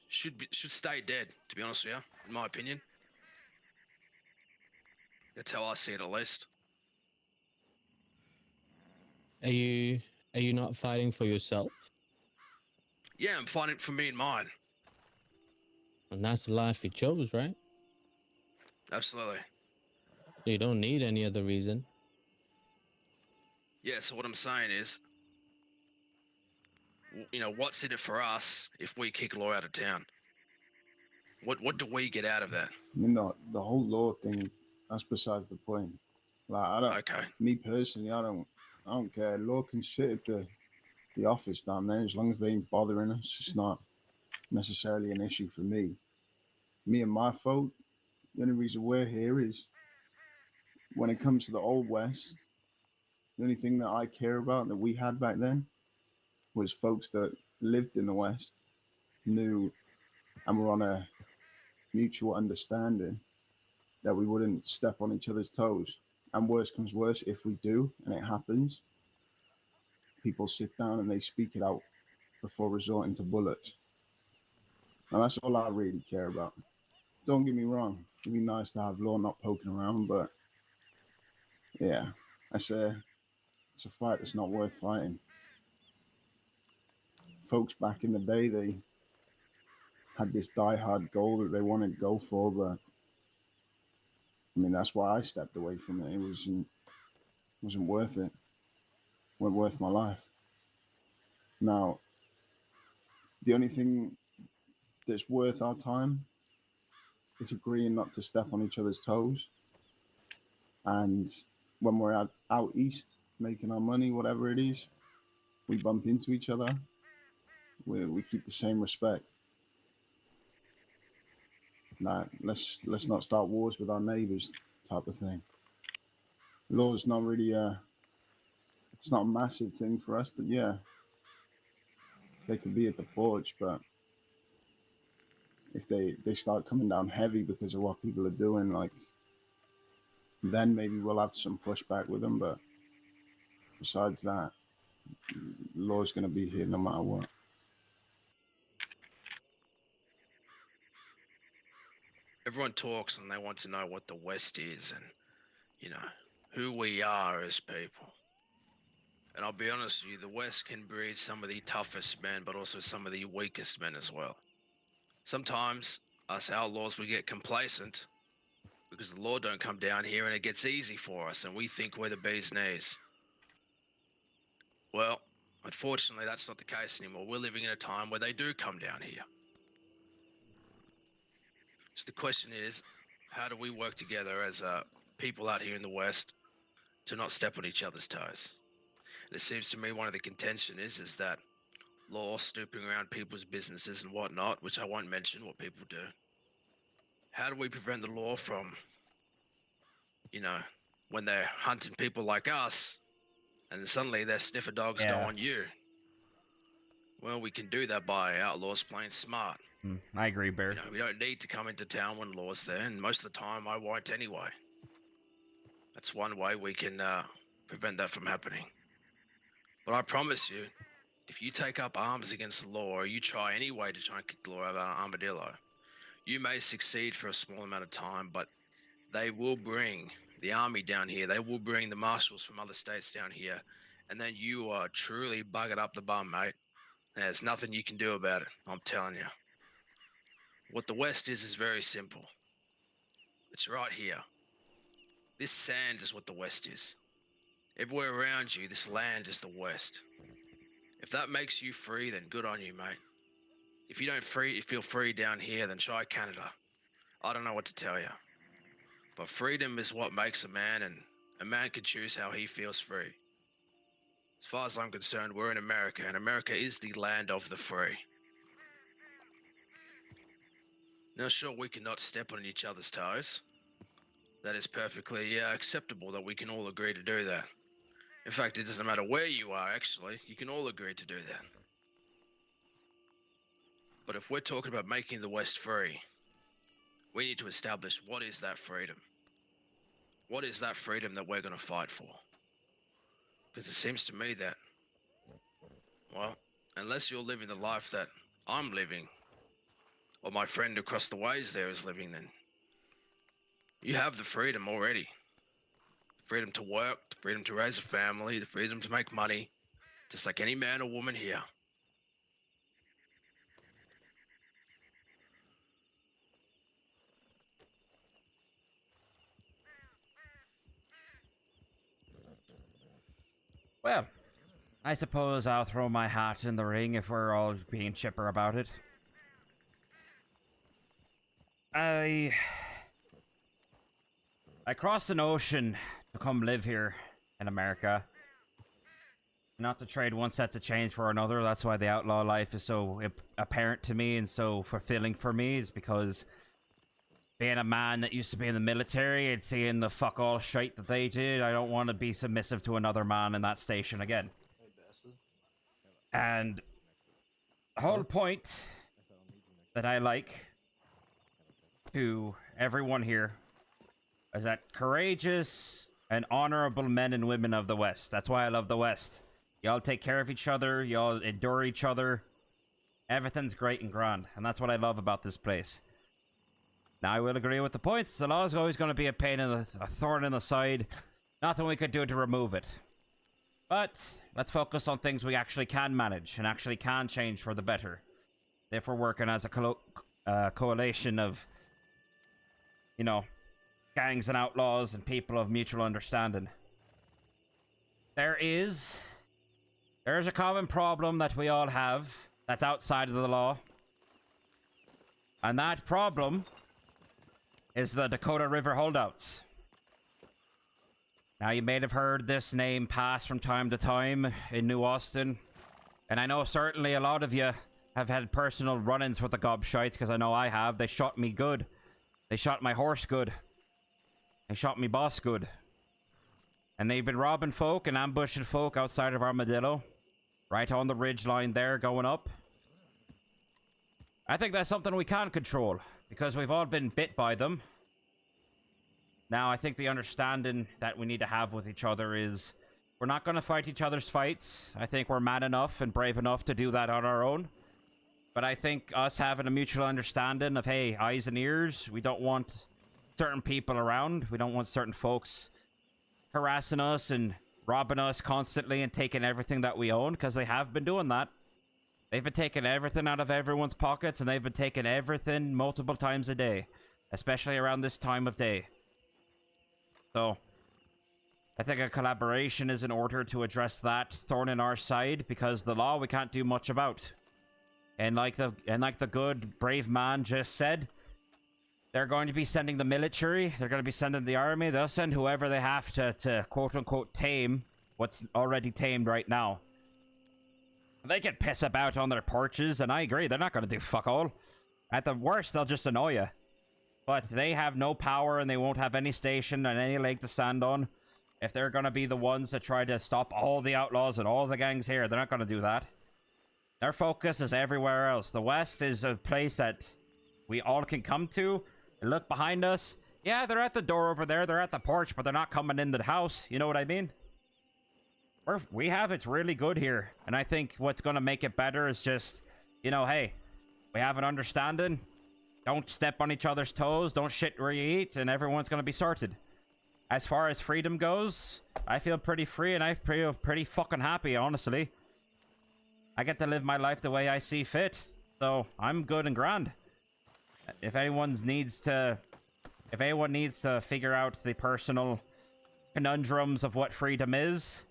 should stay dead, to be honest with you, in my opinion. That's how I see it, at least. Are you not fighting for yourself? Yeah, I'm fighting for me and mine. And that's the life you chose, right? Absolutely. You don't need any other reason. Yeah, so what I'm saying is, what's in it for us if we kick law out of town? What do we get out of that? I mean, the whole law thing, that's besides the point. Like, I don't. Okay. Me personally, I don't care. Law can sit at the office down there as long as they ain't bothering us. It's not necessarily an issue for me. Me and my folk, the only reason we're here is when it comes to the Old West, the only thing that I care about that we had back then was folks that lived in the West, knew, and were on a mutual understanding that we wouldn't step on each other's toes. And worse comes worse, if we do, and it happens, people sit down and they speak it out before resorting to bullets. And that's all I really care about. Don't get me wrong, it'd be nice to have law not poking around, but yeah, it's a fight that's not worth fighting. Folks back in the day, they had this die-hard goal that they wanted to go for, but I mean, that's why I stepped away from it. It wasn't worth it. Wasn't worth my life. Now, the only thing that's worth our time is agreeing not to step on each other's toes. And when we're out east making our money, whatever it is, we bump into each other. We keep the same respect. Nah, let's not start wars with our neighbors, type of thing. Law's not really it's not a massive thing for us. That yeah, they could be at the porch, but if they start coming down heavy because of what people are doing, like then maybe we'll have some pushback with them. But besides that, law's going to be here no matter what. Everyone talks and they want to know what the West is and, you know, who we are as people. And I'll be honest with you, the West can breed some of the toughest men, but also some of the weakest men as well. Sometimes, us outlaws, we get complacent because the law don't come down here and it gets easy for us and we think we're the bee's knees. Well, unfortunately, that's not the case anymore. We're living in a time where they do come down here. So the question is, how do we work together as people out here in the West to not step on each other's toes? And it seems to me one of the contention is that law snooping around people's businesses and whatnot, which I won't mention what people do. How do we prevent the law from, you know, when they're hunting people like us, and then suddenly their sniffer dogs go on you? Well, we can do that by outlaws playing smart. I agree, Bear. You know, we don't need to come into town when law's there, and most of the time I won't anyway. That's one way we can prevent that from happening. But I promise you, if you take up arms against the law, or you try any way to try and kick the law out of an armadillo, you may succeed for a small amount of time, but they will bring the army down here, they will bring the marshals from other states down here, and then you are truly buggered up the bum, mate. There's nothing you can do about it, I'm telling you. What the West is very simple. It's right here. This sand is what the West is. Everywhere around you, this land is the West. If that makes you free, then good on you, mate. If you don't feel free down here, then try Canada. I don't know what to tell you. But freedom is what makes a man, and a man can choose how he feels free. As far as I'm concerned, we're in America, and America is the land of the free. Now, sure, we cannot step on each other's toes. That is perfectly acceptable that we can all agree to do that. In fact, it doesn't matter where you are, actually. You can all agree to do that. But if we're talking about making the West free, we need to establish what is that freedom. What is that freedom that we're going to fight for? Because it seems to me that, well, unless you're living the life that I'm living, or my friend across the ways there is living, then you have the freedom already. The freedom to work, the freedom to raise a family, the freedom to make money, just like any man or woman here. Well, I suppose I'll throw my hat in the ring if we're all being chipper about it. I crossed an ocean to come live here in America. Not to trade one set of chains for another. That's why the outlaw life is so apparent to me and so fulfilling for me, is because being a man that used to be in the military and seeing the fuck all shite that they did, I don't want to be submissive to another man in that station again. And the whole point that I like to everyone here is that courageous and honorable men and women of the West. That's why I love the West. Y'all take care of each other, y'all endure each other. Everything's great and grand, and that's what I love about this place. Now, I will agree with the points. The law is always going to be a pain in the a thorn in the side. Nothing we could do to remove it. But let's focus on things we actually can manage and actually can change for the better. If we're working as a coalition of, you know, gangs and outlaws and people of mutual understanding. There's a common problem that we all have that's outside of the law. And that problem is the Dakota River holdouts. Now, you may have heard this name pass from time to time in New Austin. And I know certainly a lot of you have had personal run-ins with the gobshites, because I know I have. They shot me good. They shot my horse good. They shot me boss good. And they've been robbing folk and ambushing folk outside of Armadillo. Right on the ridge line there, going up. I think that's something we can control, because we've all been bit by them. Now, I think the understanding that we need to have with each other is we're not going to fight each other's fights. I think we're man enough and brave enough to do that on our own. But I think us having a mutual understanding of, hey, eyes and ears, we don't want certain people around. We don't want certain folks harassing us and robbing us constantly and taking everything that we own, because they have been doing that. They've been taking everything out of everyone's pockets, and they've been taking everything multiple times a day, especially around this time of day. So, I think a collaboration is in order to address that thorn in our side, because the law we can't do much about. And like the good, brave man just said, they're going to be sending the military, they're going to be sending the army, they'll send whoever they have to quote-unquote tame what's already tamed right now. They can piss about on their porches, and I agree, they're not going to do fuck all. At the worst, they'll just annoy you. But they have no power, and they won't have any station and any leg to stand on. If they're going to be the ones that try to stop all the outlaws and all the gangs here, they're not going to do that. Their focus is everywhere else. The West is a place that we all can come to and look behind us. Yeah, they're at the door over there, they're at the porch, but they're not coming into the house. You know what I mean? We have it really good here, and I think what's going to make it better is just, you know, hey, we have an understanding. Don't step on each other's toes, don't shit where you eat, and everyone's going to be sorted. As far as freedom goes, I feel pretty free, and I feel pretty fucking happy, honestly. I get to live my life the way I see fit, so I'm good and grand. If anyone needs to figure out the personal conundrums of what freedom is,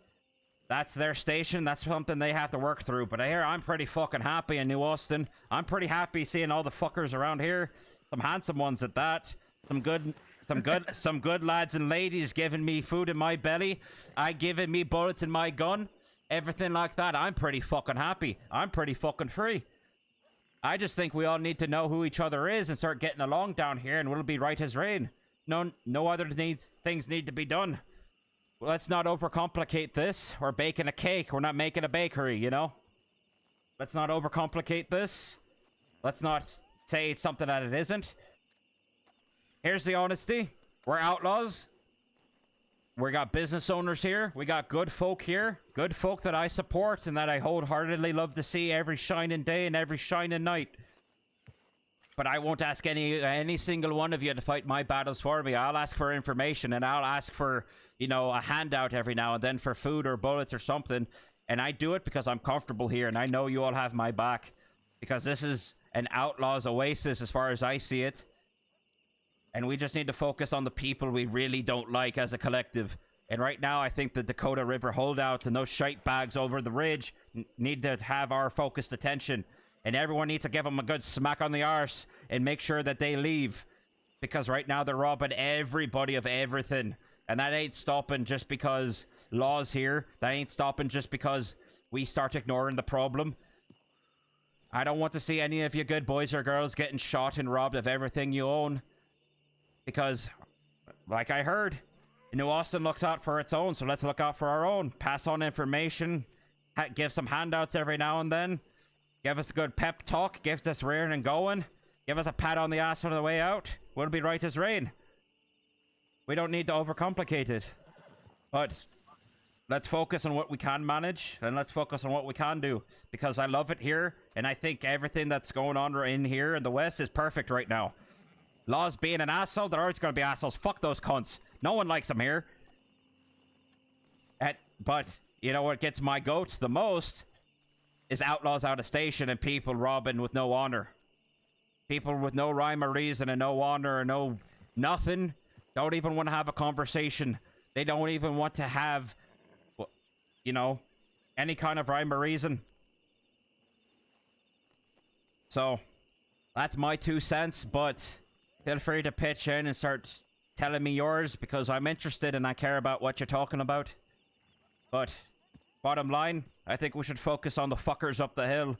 that's their station. That's something they have to work through. But I'm pretty fucking happy in New Austin. I'm pretty happy seeing all the fuckers around here. Some handsome ones at that. Some good lads and ladies giving me food in my belly. Giving me bullets in my gun. Everything like that. I'm pretty fucking happy. I'm pretty fucking free. I just think we all need to know who each other is and start getting along down here, and we'll be right as rain. No other things need to be done. Let's not overcomplicate this. We're baking a cake. We're not making a bakery, you know? Let's not overcomplicate this. Let's not say it's something that it isn't. Here's the honesty. We're outlaws. We got business owners here. We got good folk here. Good folk that I support and that I wholeheartedly love to see every shining day and every shining night. But I won't ask any single one of you to fight my battles for me. I'll ask for information, and I'll ask for, you know, a handout every now and then for food or bullets or something. And I do it because I'm comfortable here, and I know you all have my back. Because this is an outlaw's oasis as far as I see it. And we just need to focus on the people we really don't like as a collective. And right now, I think the Dakota River holdouts and those shite bags over the ridge need to have our focused attention. And everyone needs to give them a good smack on the arse and make sure that they leave. Because right now they're robbing everybody of everything. And that ain't stopping just because law's here. That ain't stopping just because we start ignoring the problem. I don't want to see any of you good boys or girls getting shot and robbed of everything you own. Because, like I heard, New Austin looks out for its own, so let's look out for our own. Pass on information. Give some handouts every now and then. Give us a good pep talk. Give us rearing and going. Give us a pat on the ass on the way out. We'll be right as rain. We don't need to overcomplicate it. But let's focus on what we can manage, and let's focus on what we can do. Because I love it here, and I think everything that's going on in here in the West is perfect right now. Law's being an asshole, they're always going to be assholes. Fuck those cunts. No one likes them here. But, you know what gets my goat the most is outlaws out of station and people robbing with no honor. People with no rhyme or reason and no honor or no nothing don't even want to have a conversation. They don't even want to have, you know, any kind of rhyme or reason. So, that's my 2 cents, but feel free to pitch in and start telling me yours, because I'm interested and I care about what you're talking about. But, bottom line, I think we should focus on the fuckers up the hill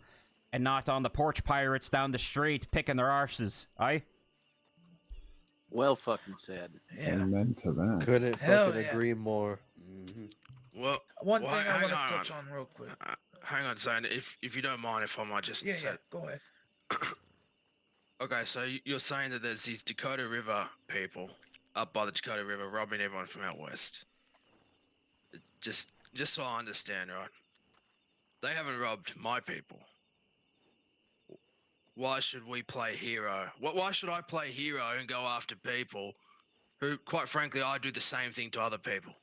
and not on the porch pirates down the street picking their arses, aye? Well fucking said. Yeah. Amen to that. Couldn't Hell fucking yeah. agree more. Well, One thing I hang want to on. touch on real quick. Hang on, Zane. If you don't mind, if I might just Yeah, say. yeah, go ahead. Okay, so you're saying that there's these Dakota River people up by the Dakota River robbing everyone from out west. Just so I understand, right? They haven't robbed my people. Why should we play hero? Why should I play hero and go after people who, quite frankly, I do the same thing to other people?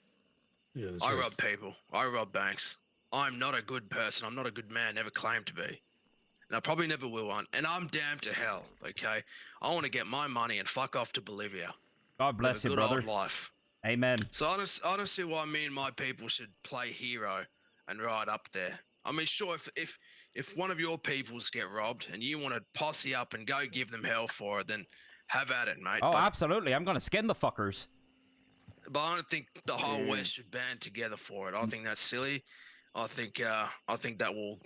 Yeah, I rob people. I rob banks. I'm not a good person. I'm not a good man. Never claimed to be. And I probably never will one. And I'm damned to hell, okay? I want to get my money and fuck off to Bolivia. God bless you, Live a good brother. old life. Amen. So I don't see why me and my people should play hero and ride up there. I mean, sure, if one of your peoples get robbed and you want to posse up and go give them hell for it, then have at it, mate. Oh, absolutely. I'm going to skin the fuckers. But I don't think the whole West should band together for it. I think that's silly. I think that will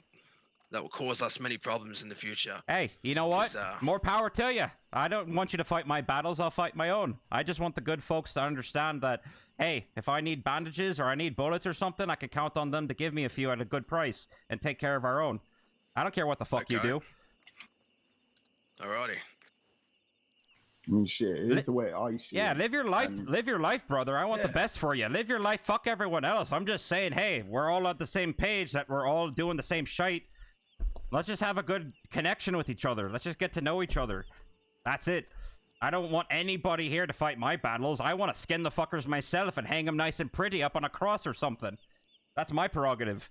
cause us many problems in the future. Hey, you know what? More power to you. I don't want you to fight my battles. I'll fight my own. I just want the good folks to understand that, hey, if I need bandages or I need bullets or something, I can count on them to give me a few at a good price and take care of our own. I don't care what the fuck you do. Alrighty. Shit, it is the way I see it. Yeah, live your life. Live your life, brother. I want the best for you. Live your life. Fuck everyone else. I'm just saying, hey, we're all on the same page, that we're all doing the same shite. Let's just have a good connection with each other. Let's just get to know each other. That's it. I don't want anybody here to fight my battles. I want to skin the fuckers myself and hang them nice and pretty up on a cross or something. That's my prerogative.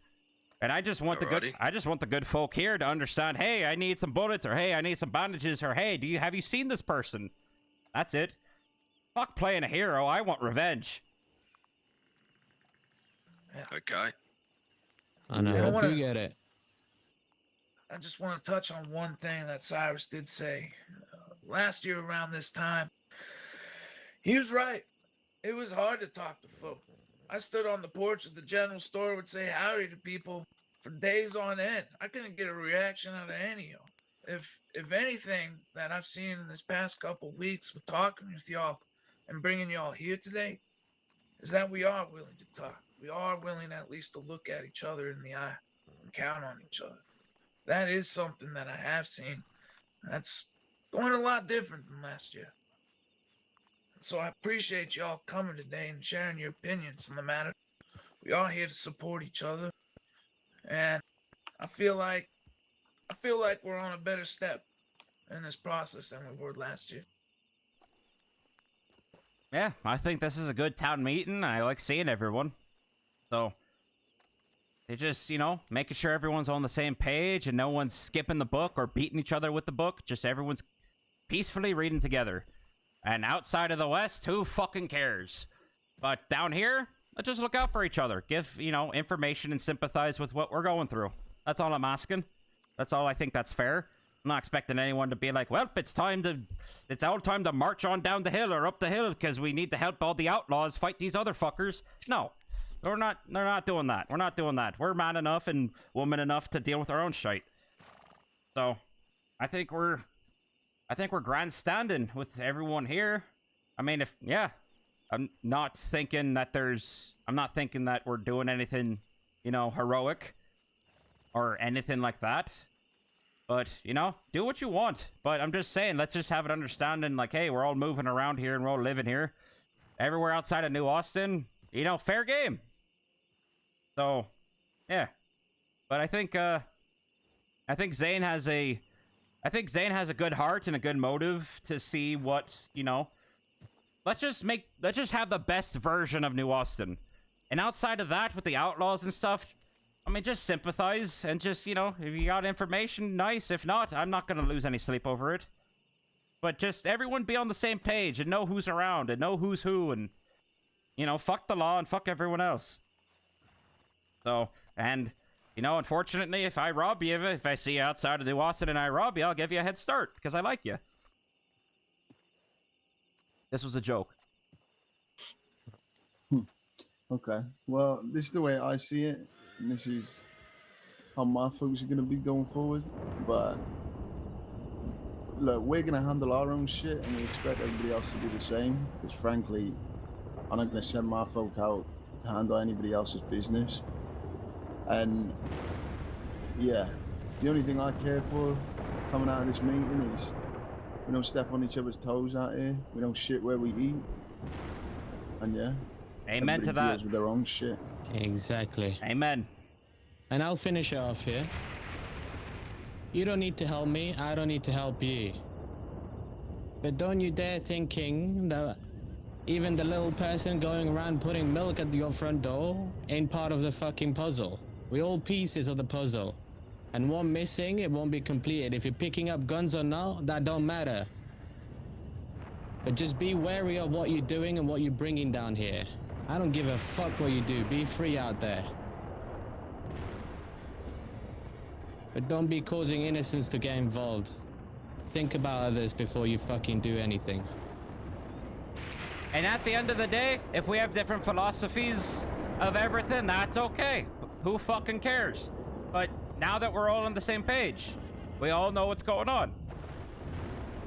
And I just want the good folk here to understand, hey, I need some bullets, or hey, I need some bandages, or hey, have you seen this person? That's it. Fuck playing a hero. I want revenge. Okay. And I hope you get it. I just want to touch on one thing that Cyrus did say. Last year around this time, he was right. It was hard to talk to folk. I stood on the porch of the general store, would say howdy to people for days on end. I couldn't get a reaction out of any of y'all. If anything that I've seen in this past couple weeks with talking with y'all and bringing y'all here today, is that we are willing to talk. We are willing at least to look at each other in the eye and count on each other. That is something that I have seen. That's going a lot different than last year. So I appreciate y'all coming today and sharing your opinions on the matter. We are here to support each other. And I feel like we're on a better step in this process than we were last year. Yeah, I think this is a good town meeting. I like seeing everyone. So, they just, making sure everyone's on the same page and no one's skipping the book or beating each other with the book. Just everyone's peacefully reading together. And outside of the West, who fucking cares? But down here, let's just look out for each other. Give, information and sympathize with what we're going through. That's all I'm asking. That's all I think that's fair. I'm not expecting anyone to be like, well, it's our time to march on down the hill or up the hill because we need to help all the outlaws fight these other fuckers. No, they're not doing that. We're not doing that. We're man enough and woman enough to deal with our own shite. So, I think we're grandstanding with everyone here. I mean, I'm not thinking that we're doing anything, heroic or anything like that. But, do what you want. But I'm just saying, let's just have an understanding, like, hey, we're all moving around here and we're all living here. Everywhere outside of New Austin, fair game. So, yeah. But I think Zane has a good heart and a good motive to see what, let's just have the best version of New Austin. And outside of that, with the outlaws and stuff, I mean, just sympathize and just, if you got information, nice. If not, I'm not going to lose any sleep over it. But just everyone be on the same page and know who's around and know who's who and, fuck the law and fuck everyone else. So, and, unfortunately, if I rob you, if I see you outside of New Austin and I rob you, I'll give you a head start because I like you. This was a joke. Okay. Well, this is the way I see it. And this is how my folks are going to be going forward. But look, we're going to handle our own shit and we expect everybody else to do the same. Because frankly, I'm not going to send my folk out to handle anybody else's business. And yeah, the only thing I care for coming out of this meeting is we don't step on each other's toes out here. We don't shit where we eat. And yeah. Amen to everybody that. deals with their own shit. Exactly. Amen. And I'll finish it off here. You don't need to help me. I don't need to help you. But don't you dare thinking that even the little person going around putting milk at your front door ain't part of the fucking puzzle. We're all pieces of the puzzle. And one missing, it won't be completed. If you're picking up guns or not, that don't matter. But just be wary of what you're doing and what you're bringing down here. I don't give a fuck what you do. Be free out there. But don't be causing innocents to get involved. Think about others before you fucking do anything. And at the end of the day, if we have different philosophies of everything, that's okay. Who fucking cares? But now that we're all on the same page, we all know what's going on.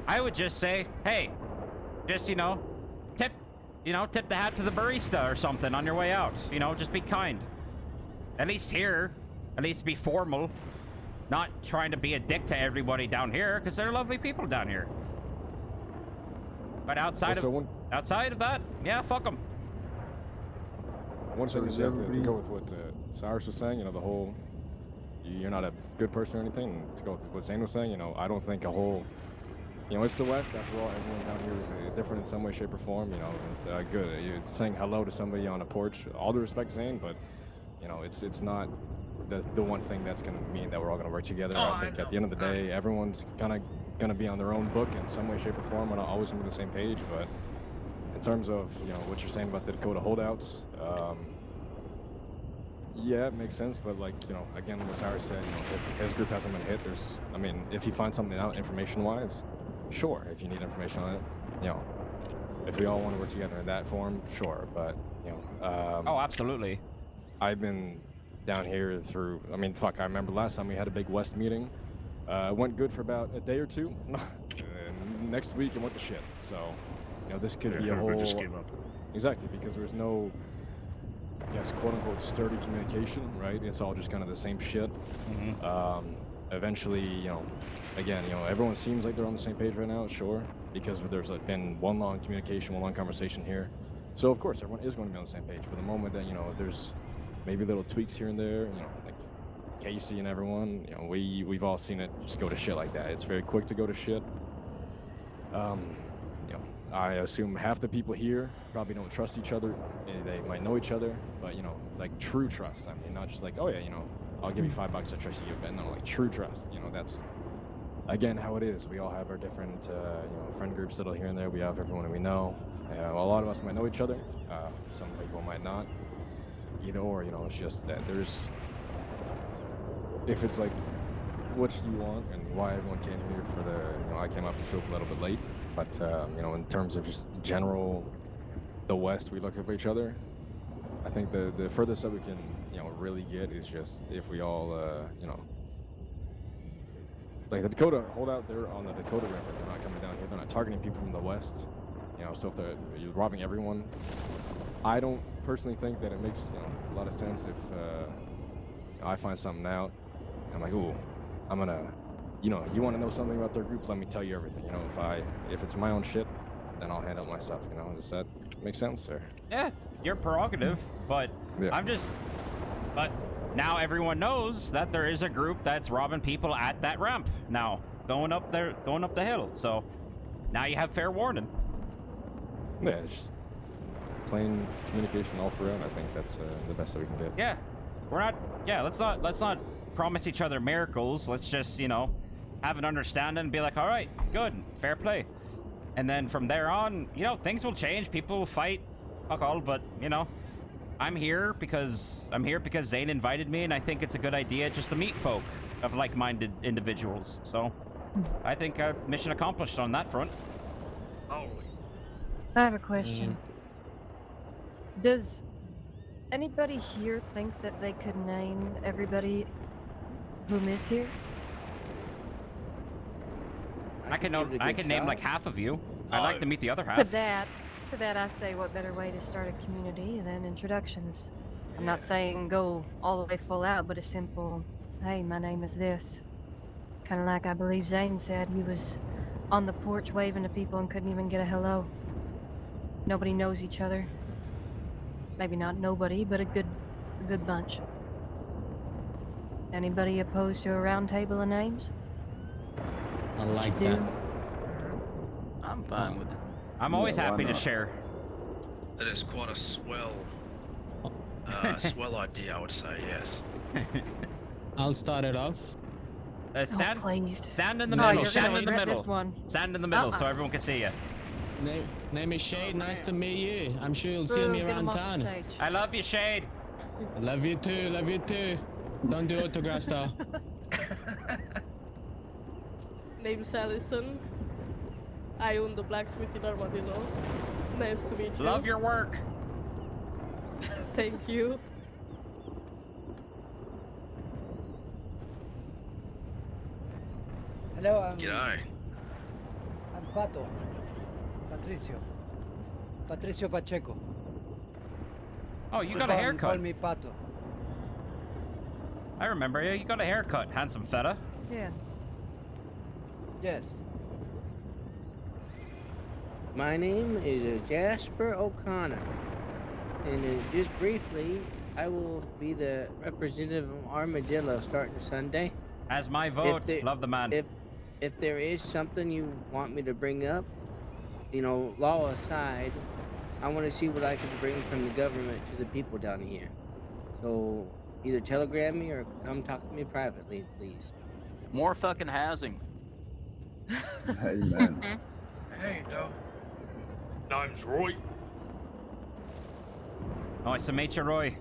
I would just say, hey, just, tip the hat to the barista or something on your way out. Just be kind. At least here, at least be formal. Not trying to be a dick to everybody down here, because they're lovely people down here. But outside of that, yeah, fuck them. One thing is you have to go with what Cyrus was saying, the whole, you're not a good person or anything. And to go with what Zane was saying, I don't think a whole, it's the West, after all, everyone down here is different in some way, shape, or form, good. You're saying hello to somebody on a porch, all due respect, Zane, but, it's not the one thing that's going to mean that we're all going to work together. I think at the end of the day, everyone's kind of going to be on their own book in some way, shape, or form. We're not always going to be on the same page, but in terms of, what you're saying about the Dakota holdouts, yeah, it makes sense, but again, what Cyrus said, if his group hasn't been hit, if you find something out information-wise, sure, if you need information on it, if we all want to work together in that form, sure, but, oh, absolutely. I've been down here through, I remember last time we had a big West meeting, went good for about a day or two, and next week it went to shit, so, this could be a whole... just gave up. Exactly, because there was no, I guess, quote-unquote sturdy communication, right? It's all just kind of the same shit. Mm-hmm. Eventually, again, everyone seems like they're on the same page right now, sure, because there's been one long communication, one long conversation here. So, of course, everyone is going to be on the same page. But the moment that, there's maybe little tweaks here and there, like Casey and everyone, we've all seen it just go to shit like that. It's very quick to go to shit. I assume half the people here probably don't trust each other. They might know each other, but like true trust. Not just like, oh yeah, I'll give you $5, I trust you. But no, like true trust. That's again how it is. We all have our different, friend groups that are here and there. We have everyone we know. A lot of us might know each other. Some people might not. Either or, it's just that there's. If it's like what you want and why everyone came here for the, I came up to show up a little bit late. But, in terms of just general, the West, we look at each other. I think the furthest that we can, really get is just if we all, like the Dakota holdout, they're on the Dakota River. They're not coming down here. They're not targeting people from the West. So if you're robbing everyone, I don't personally think that it makes a lot of sense if I find something out. I'm like, ooh, I'm gonna. You want to know something about their group, let me tell you everything. If it's my own shit, then I'll handle it myself. Does that make sense? Or? Yeah, it's your prerogative, but yeah. But now everyone knows that there is a group that's robbing people at that ramp now, going up the hill. So now you have fair warning. Yeah, it's just plain communication all throughout. I think that's the best that we can get. Yeah, let's not promise each other miracles. Let's just, have an understanding and be like, all right, good, fair play. And then from there on, things will change. People will fight, fuck all, but, I'm here because Zane invited me, and I think it's a good idea just to meet folk of like-minded individuals. So I think mission accomplished on that front. I have a question. Does anybody here think that they could name everybody who miss here? I can name like half of you. I'd like to meet the other half. To that I say, what better way to start a community than introductions? I'm not saying go all the way full out, but a simple, hey, my name is this. Kind of like I believe Zane said, he was on the porch waving to people and couldn't even get a hello. Nobody knows each other. Maybe not nobody, but a good bunch. Anybody opposed to a round table of names? I like Do? that. I'm fine with it. I'm always Yeah, why happy to not? share. That is quite a swell, swell idea, I would say. Yes. I'll start it off. Stand, please. stand in the Oh, middle. you're Stand gonna in the regret middle. this one. Stand in the middle so Uh-uh. everyone can see you. Name is Shade. Nice to meet you. I'm sure you'll see Boo, me get him around off the town. stage. I love you, Shade. Love you too. Love you too. Don't do autographs though. Name's Allison. I own the blacksmith in Armadillo. Nice to meet you. Love your work. Thank you. Hello, I'm G'day. Pato. Patricio Pacheco. Oh, you got a Call haircut. me Pato. I remember you. You got a haircut, handsome fella. Yeah. Yes. My name is Jasper O'Connor, and just briefly, I will be the representative of Armadillo starting Sunday. As my vote. Love the man. If there is something you want me to bring up, you know, law aside, I want to see what I can bring from the government to the people down here. So either telegram me or come talk to me privately, please. More fucking housing. Hey, man. There you go. Name's Roy. Nice to meet you, Roy.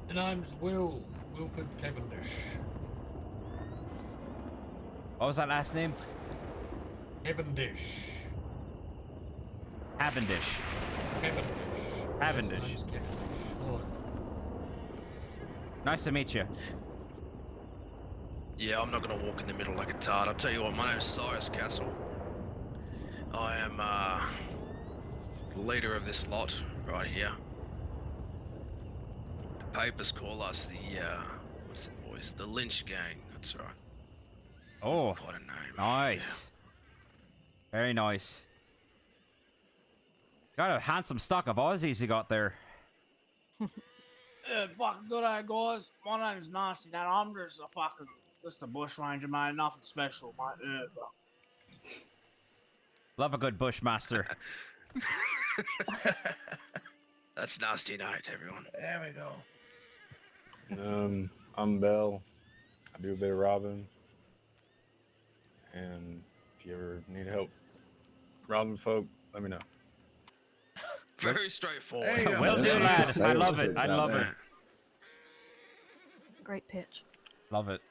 The name's Wilford Cavendish. What was that last name? Cavendish. Cavendish. Cavendish. Cavendish. Last name's Cavendish. Right. Nice to meet you. Yeah, I'm not gonna walk in the middle like a tart. I'll tell you what, my name's Cyrus Castle. I am the leader of this lot right here. The papers call us the what's it, boys? The Lynch Gang. That's right. Oh, Quite a name. nice. Very nice. Got a handsome stock of Aussies you got there. Fucking good day, guys. My name's Nasty Nat. I'm just a bush ranger, mate. Nothing special, mate. Love a good bushmaster. That's Nasty Night, everyone. There we go. I'm Bell. I do a bit of robbing. And if you ever need help robbing folk, let me know. Very straightforward. Will do, lad. I love it. I love it. Great pitch. Love it.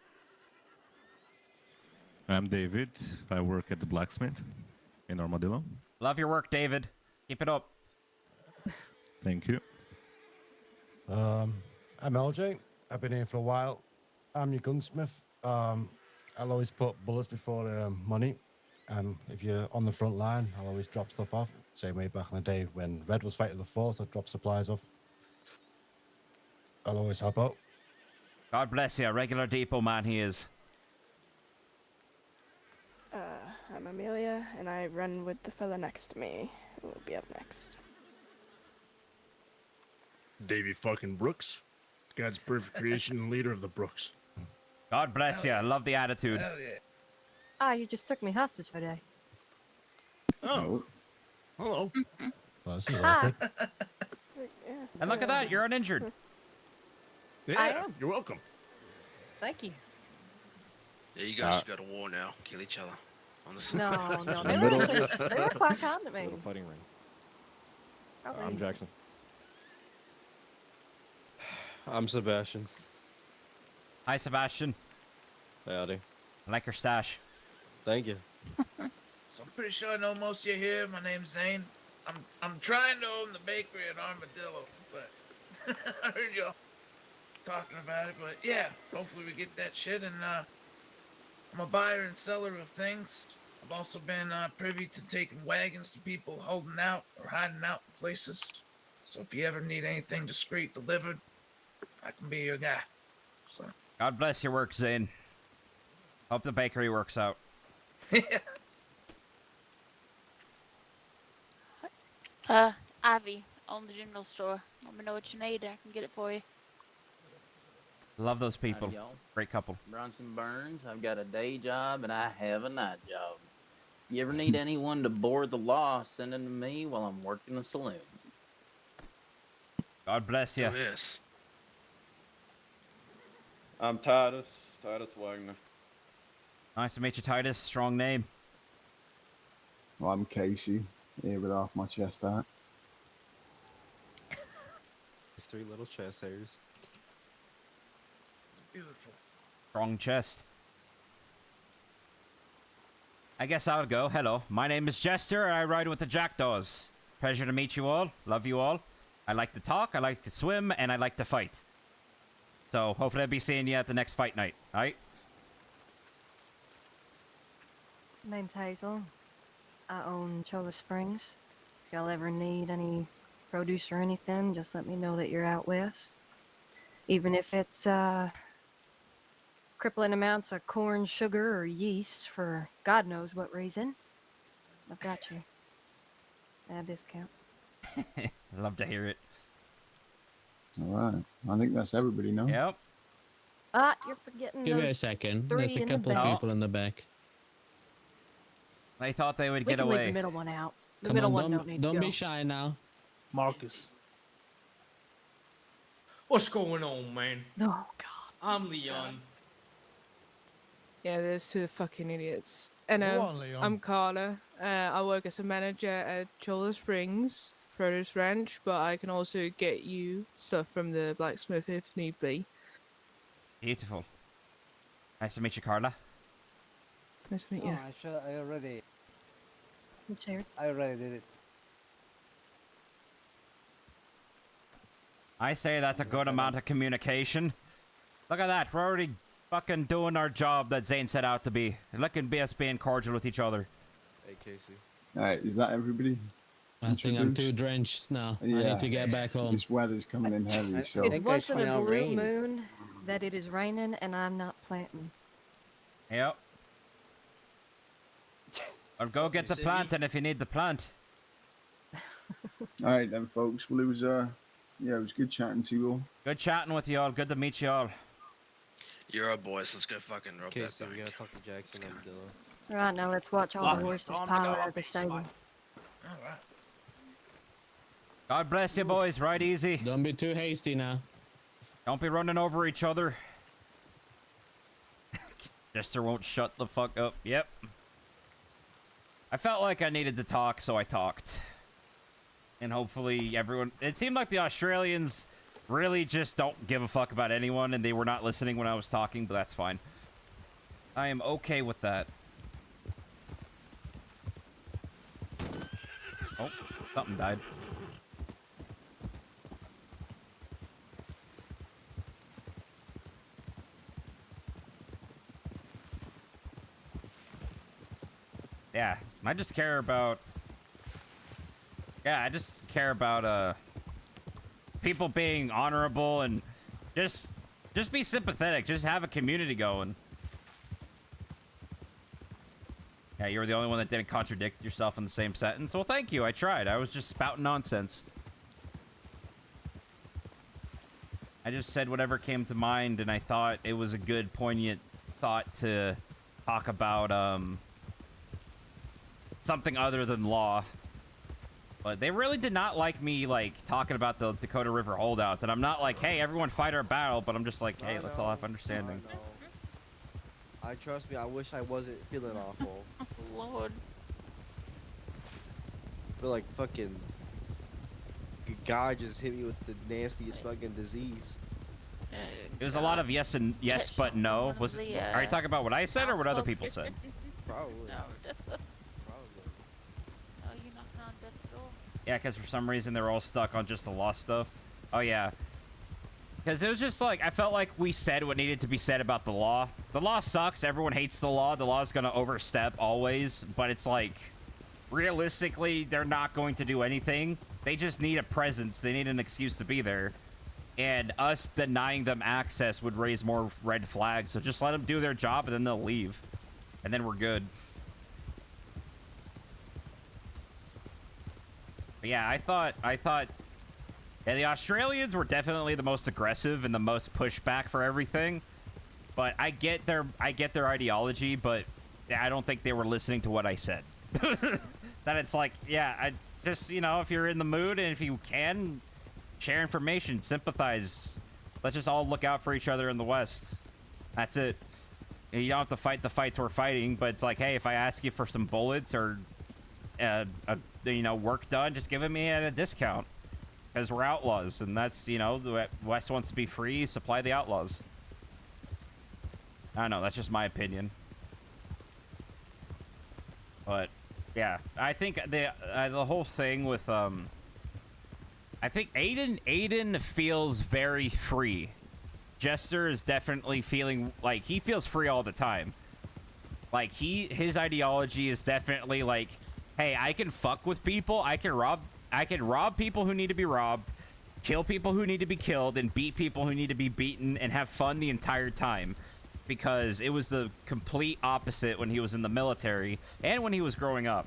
I'm David. I work at the blacksmith in Armadillo. Love your work, David. Keep it up. Thank you. I'm LJ. I've been here for a while. I'm your gunsmith. I'll always put bullets before money. If you're on the front line, I'll always drop stuff off. Same way back in the day when Red was fighting the fort, I'd drop supplies off. I'll always help out. God bless you. A regular depot man he is. I'm Amelia, and I run with the fella next to me, who will be up next. Davy fucking Brooks. God's perfect creation and leader of the Brooks. God bless you. I love the attitude. Hell yeah. Ah, you just took me hostage today. Oh. Hello. Well, this is Hi. awkward. And look at that. You're uninjured. Yeah, I am. you're welcome. Thank you. Yeah, you guys should go to war now. Kill each other. Honestly. No, no, they were, actually, they were quite kind to me. Little fighting ring. Probably. I'm Jackson. I'm Sebastian. Hi, Sebastian. Howdy. I like your stash. Thank you. So I'm pretty sure I know most of you here. My name's Zane. I'm trying to own the bakery in Armadillo, but I heard y'all talking about it. But yeah, hopefully we get that shit. And I'm a buyer and seller of things. I've also been privy to taking wagons to people holding out or hiding out in places. So if you ever need anything discreet delivered, I can be your guy. So. God bless your work, Zane. Hope the bakery works out. Ivy, own the general store. Let me know what you need, and I can get it for you. Love those Howdy, people. y'all. Great couple. Bronson Burns. I've got a day job and I have a night job. You ever need anyone to board the law, send them to me while I'm working the saloon. God bless you. Yes. I'm Titus Wagner. Nice to meet you, Titus. Strong name. Well, I'm Casey, here with half my chest out. His 3 little chest hairs. It's beautiful. Strong chest. I guess I'll go. Hello, my name is Jester, and I ride with the Jackdaws. Pleasure to meet you all. Love you all. I like to talk, I like to swim, and I like to fight. So, hopefully I'll be seeing you at the next fight night, alright? Name's Hazel. I own Chola Springs. If y'all ever need any produce or anything, just let me know that you're out west. Even if it's crippling amounts of corn, sugar, or yeast for God knows what reason, I've got you. At a discount. Love to hear it. Alright, I think that's everybody now. Yep. You're forgetting Give me a those second. 3 There's a in the couple back. people in the back. They thought they would We get can leave away. the middle one out. The Come middle on, one don't need don't to be go. shy now. Marcus. What's going on, man? Oh, God. I'm Leon. Yeah, there's 2 fucking idiots. And Go on, Leon. I'm Carla. I work as a manager at Chola Springs Produce Ranch, but I can also get you stuff from the blacksmith if need be. Beautiful. Nice to meet you, Carla. Nice to meet No, you. I already. Shared. I already did it. I say that's a good amount of communication. Look at that. We're already fucking doing our job that Zane set out to be. Look at us being cordial with each other. Hey, Casey. Alright, is that everybody? I think I'm too Introduced? drenched now. I Yeah. need to get back home. This weather's coming in heavy, so... It's once in a blue moon that it is raining and I'm not planting. Yep. Or go get the see? planting if you need the plant. Alright then, folks. Well, it was good chatting to you all. Good chatting with you all. Good to meet you all. You're up, boys. Let's go fucking rob that Casey, we bank. gotta talk to Jackson and Dilla. Right, now let's watch all the horses Time to pile go out up of the east, stable. Alright. God bless you, boys. Ride easy. Don't be too hasty now. Don't be running over each other. Jester won't shut the fuck up. Yep. I felt like I needed to talk, so I talked. And hopefully everyone... It seemed like the Australians really just don't give a fuck about anyone, and they were not listening when I was talking, but that's fine. I am okay with that. Oh, something died. Yeah, I just care about... Yeah, I just care about, people being honorable and just be sympathetic. Just have a community going. Yeah, you were the only one that didn't contradict yourself in the same sentence. Well, thank you. I tried. I was just spouting nonsense. I just said whatever came to mind, and I thought it was a good, poignant thought to talk about, something other than law. But they really did not like me, like, talking about the Dakota River holdouts. And I'm not like, hey, everyone fight our battle, but I'm just like, hey, let's all have understanding. I trust me, I wish I wasn't feeling awful. Lord. I feel like fucking God just hit me with the nastiest fucking disease. It was a lot of yes and yes, but no. Was are you talking about what I said or what other people said? Probably. No, you knocking on death's door? Yeah, because for some reason they're all stuck on just the law stuff. Oh yeah. Because it was just like, I felt like we said what needed to be said about the law. The law sucks. Everyone hates the law. The law is going to overstep always. But it's like, realistically, they're not going to do anything. They just need a presence. They need an excuse to be there. And us denying them access would raise more red flags. So just let them do their job and then they'll leave. And then we're good. But yeah, I thought yeah, the Australians were definitely the most aggressive and the most pushback for everything. But I get their ideology, but I don't think they were listening to what I said. That it's like, yeah, I just, you know, if you're in the mood and if you can share information, sympathize. Let's just all look out for each other in the West. That's it. You don't have to fight the fights we're fighting, but it's like, hey, if I ask you for some bullets or you know, work done, just give it me at a discount, because we're outlaws, and that's, you know, the West wants to be free. Supply the outlaws. I don't know, that's just my opinion. But yeah, I think the whole thing with I think Ayden feels very free. Jester is definitely feeling like he feels free all the time. Like his ideology is definitely like, hey, I can fuck with people, I can rob people who need to be robbed, kill people who need to be killed, and beat people who need to be beaten, and have fun the entire time. Because it was the complete opposite when he was in the military and when he was growing up.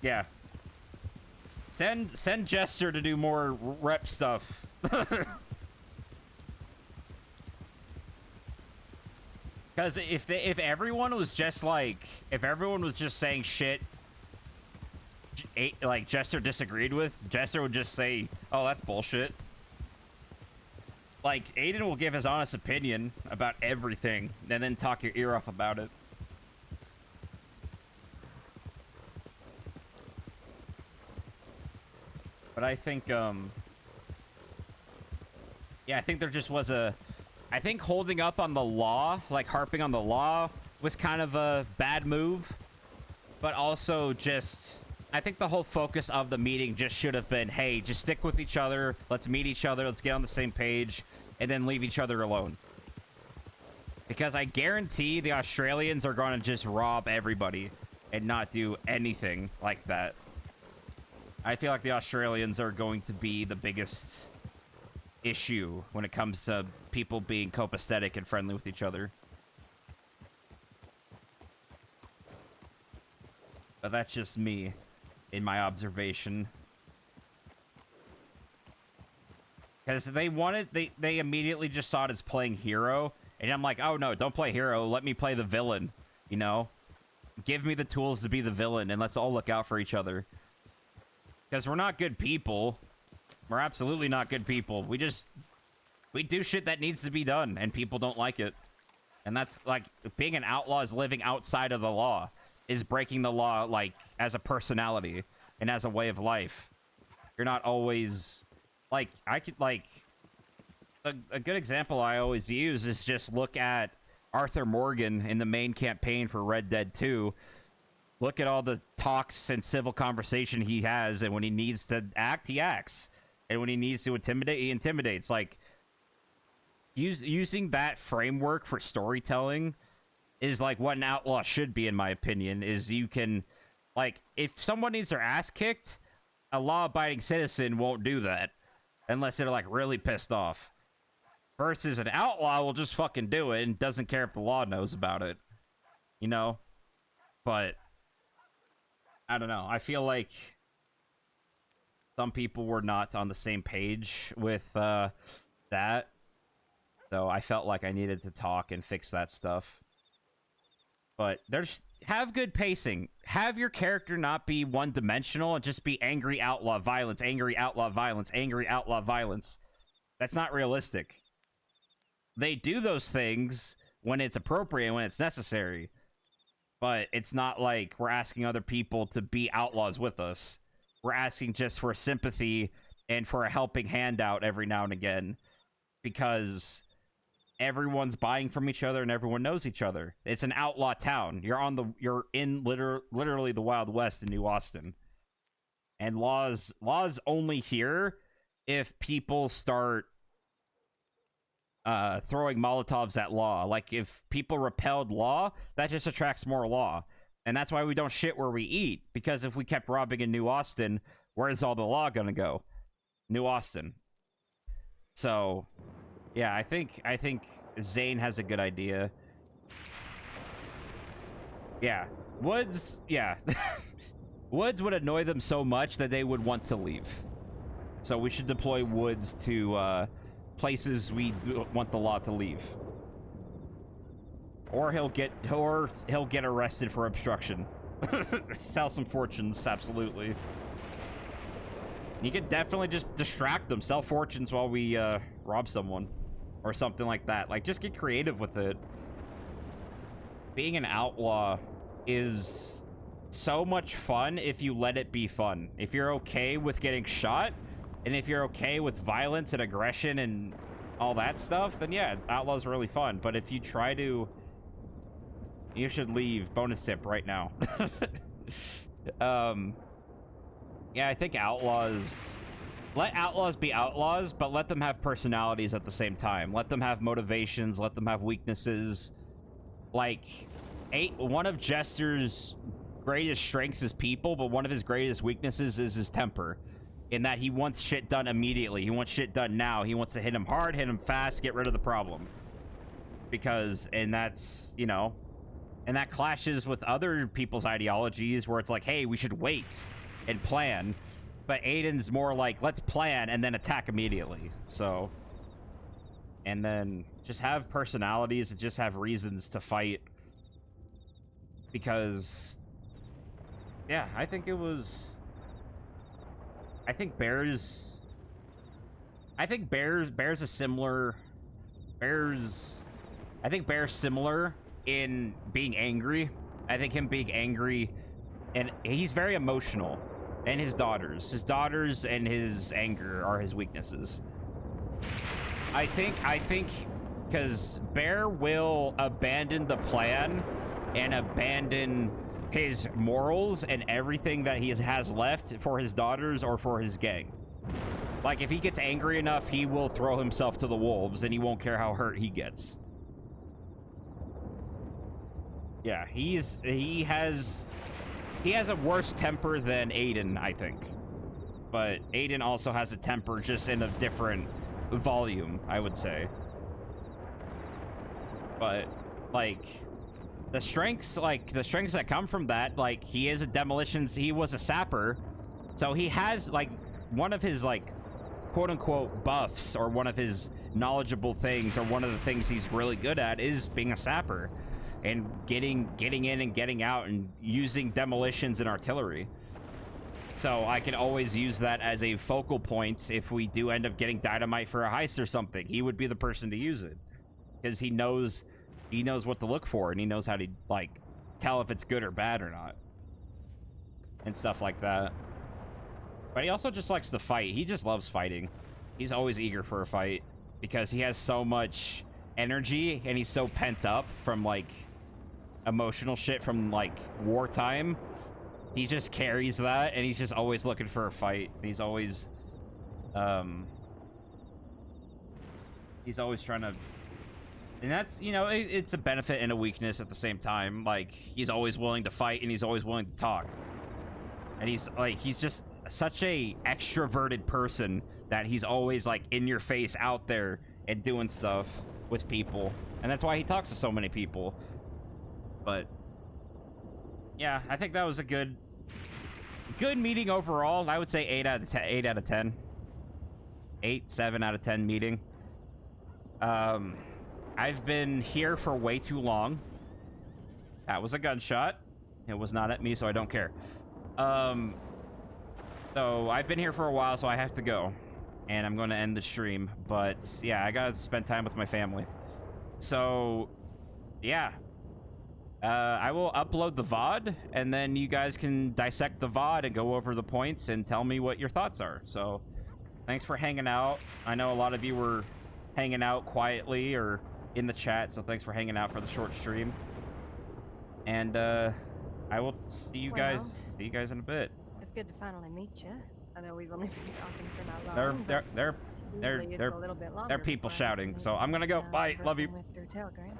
Yeah. Send Jester to do more rep stuff. Because if everyone was just like, if everyone was just saying shit like Jester disagreed with, Jester would just say, oh, that's bullshit. Like, Ayden will give his honest opinion about everything and then talk your ear off about it. But I think, yeah, I think there just was I think holding up on the law, like harping on the law, was kind of a bad move. But also just, I think the whole focus of the meeting just should have been, hey, just stick with each other, let's meet each other, let's get on the same page, and then leave each other alone. Because I guarantee the Australians are going to just rob everybody and not do anything like that. I feel like the Australians are going to be the biggest issue when it comes to people being copacetic and friendly with each other. But that's just me, in my observation. Because they immediately just saw it as playing hero. And I'm like, oh no, don't play hero. Let me play the villain, you know? Give me the tools to be the villain, and let's all look out for each other. Because we're not good people. We're absolutely not good people. We do shit that needs to be done, and people don't like it. And that's, like, being an outlaw is living outside of the law. Is breaking the law, like, as a personality and as a way of life. You're not always... Like, I could, like... A good example I always use is just look at Arthur Morgan in the main campaign for Red Dead 2. Look at all the talks and civil conversation he has, and when he needs to act, he acts. And when he needs to intimidate, he intimidates. Like, using that framework for storytelling is, like, what an outlaw should be, in my opinion, is you can... Like, if someone needs their ass kicked, a law-abiding citizen won't do that. Unless they're, like, really pissed off. Versus an outlaw will just fucking do it and doesn't care if the law knows about it. You know? But... I don't know. I feel like some people were not on the same page with that. So I felt like I needed to talk and fix that stuff. But have good pacing. Have your character not be one-dimensional and just be angry outlaw violence, angry outlaw violence, angry outlaw violence. That's not realistic. They do those things when it's appropriate and when it's necessary. But it's not like we're asking other people to be outlaws with us. We're asking just for sympathy and for a helping hand out every now and again. Because everyone's buying from each other and everyone knows each other. It's an outlaw town. You're in literally the Wild West in New Austin. And laws only here if people start throwing Molotovs at law. Like, if people repelled law, that just attracts more law. And that's why we don't shit where we eat. Because if we kept robbing in New Austin, where's all the law gonna go? New Austin. So, yeah, I think Zane has a good idea. Yeah. Woods Woods would annoy them so much that they would want to leave. So we should deploy Woods to places we want the law to leave. Or he'll get arrested for obstruction. Sell some fortunes, absolutely. You could definitely just distract them, sell fortunes while we rob someone. Or something like that. Like, just get creative with it. Being an outlaw is so much fun if you let it be fun. If you're okay with getting shot, and if you're okay with violence and aggression and all that stuff, then yeah, outlaw's really fun. But if you try to... You should leave. Bonus tip right now. Yeah, I think outlaws... Let outlaws be outlaws, but let them have personalities at the same time. Let them have motivations, let them have weaknesses. Like, one of Jester's greatest strengths is people, but one of his greatest weaknesses is his temper. In that he wants shit done immediately. He wants shit done now. He wants to hit him hard, hit him fast, get rid of the problem. Because, and that's, you know... And that clashes with other people's ideologies where it's like, hey, we should wait and plan. But Ayden's more like, let's plan and then attack immediately. So, and then just have personalities and just have reasons to fight. Because, yeah, I think it was... I think Bear's a similar... I think Bear's similar in being angry. I think him being angry, and he's very emotional. And his daughters and his anger are his weaknesses. I think because Bear will abandon the plan and abandon his morals and everything that he has left for his daughters or for his gang. Like, if he gets angry enough, he will throw himself to the wolves and he won't care how hurt he gets. Yeah, he has a worse temper than Ayden, I think. But Ayden also has a temper, just in a different volume, I would say. But, like, the strengths that come from that, like, he was a sapper. So he has, like, one of his, like, quote-unquote buffs, or one of his knowledgeable things, or one of the things he's really good at is being a sapper. And getting in and getting out and using demolitions and artillery. So I can always use that as a focal point if we do end up getting dynamite for a heist or something. He would be the person to use it. Because he knows what to look for, and he knows how to, like, tell if it's good or bad or not. And stuff like that. But he also just likes to fight. He just loves fighting. He's always eager for a fight. Because he has so much energy, and he's so pent up from, like, emotional shit from, like, wartime. He just carries that, and he's just always looking for a fight. He's always trying to... And that's, you know, it's a benefit and a weakness at the same time. Like, he's always willing to fight, and he's always willing to talk. And he's just such a extroverted person that he's always, like, in your face, out there, and doing stuff with people. And that's why he talks to so many people. But yeah, I think that was a good meeting overall. I would say 8 out of 10. 8 out of 10. 7 out of 10 meeting. I've been here for way too long. That was a gunshot. It was not at me, so I don't care. So I've been here for a while, so I have to go. And I'm going to end the stream. But yeah, I got to spend time with my family. So yeah. I will upload the VOD, and then you guys can dissect the VOD and go over the points and tell me what your thoughts are. So, thanks for hanging out. I know a lot of you were hanging out quietly or in the chat, so thanks for hanging out for the short stream. And I will see you guys in a bit. It's good to finally meet you. I know we've only been talking for not long. Usually it's a little bit longer they're people before I get to shouting. meet So I'm gonna go. Bye. Love you. through Telegram.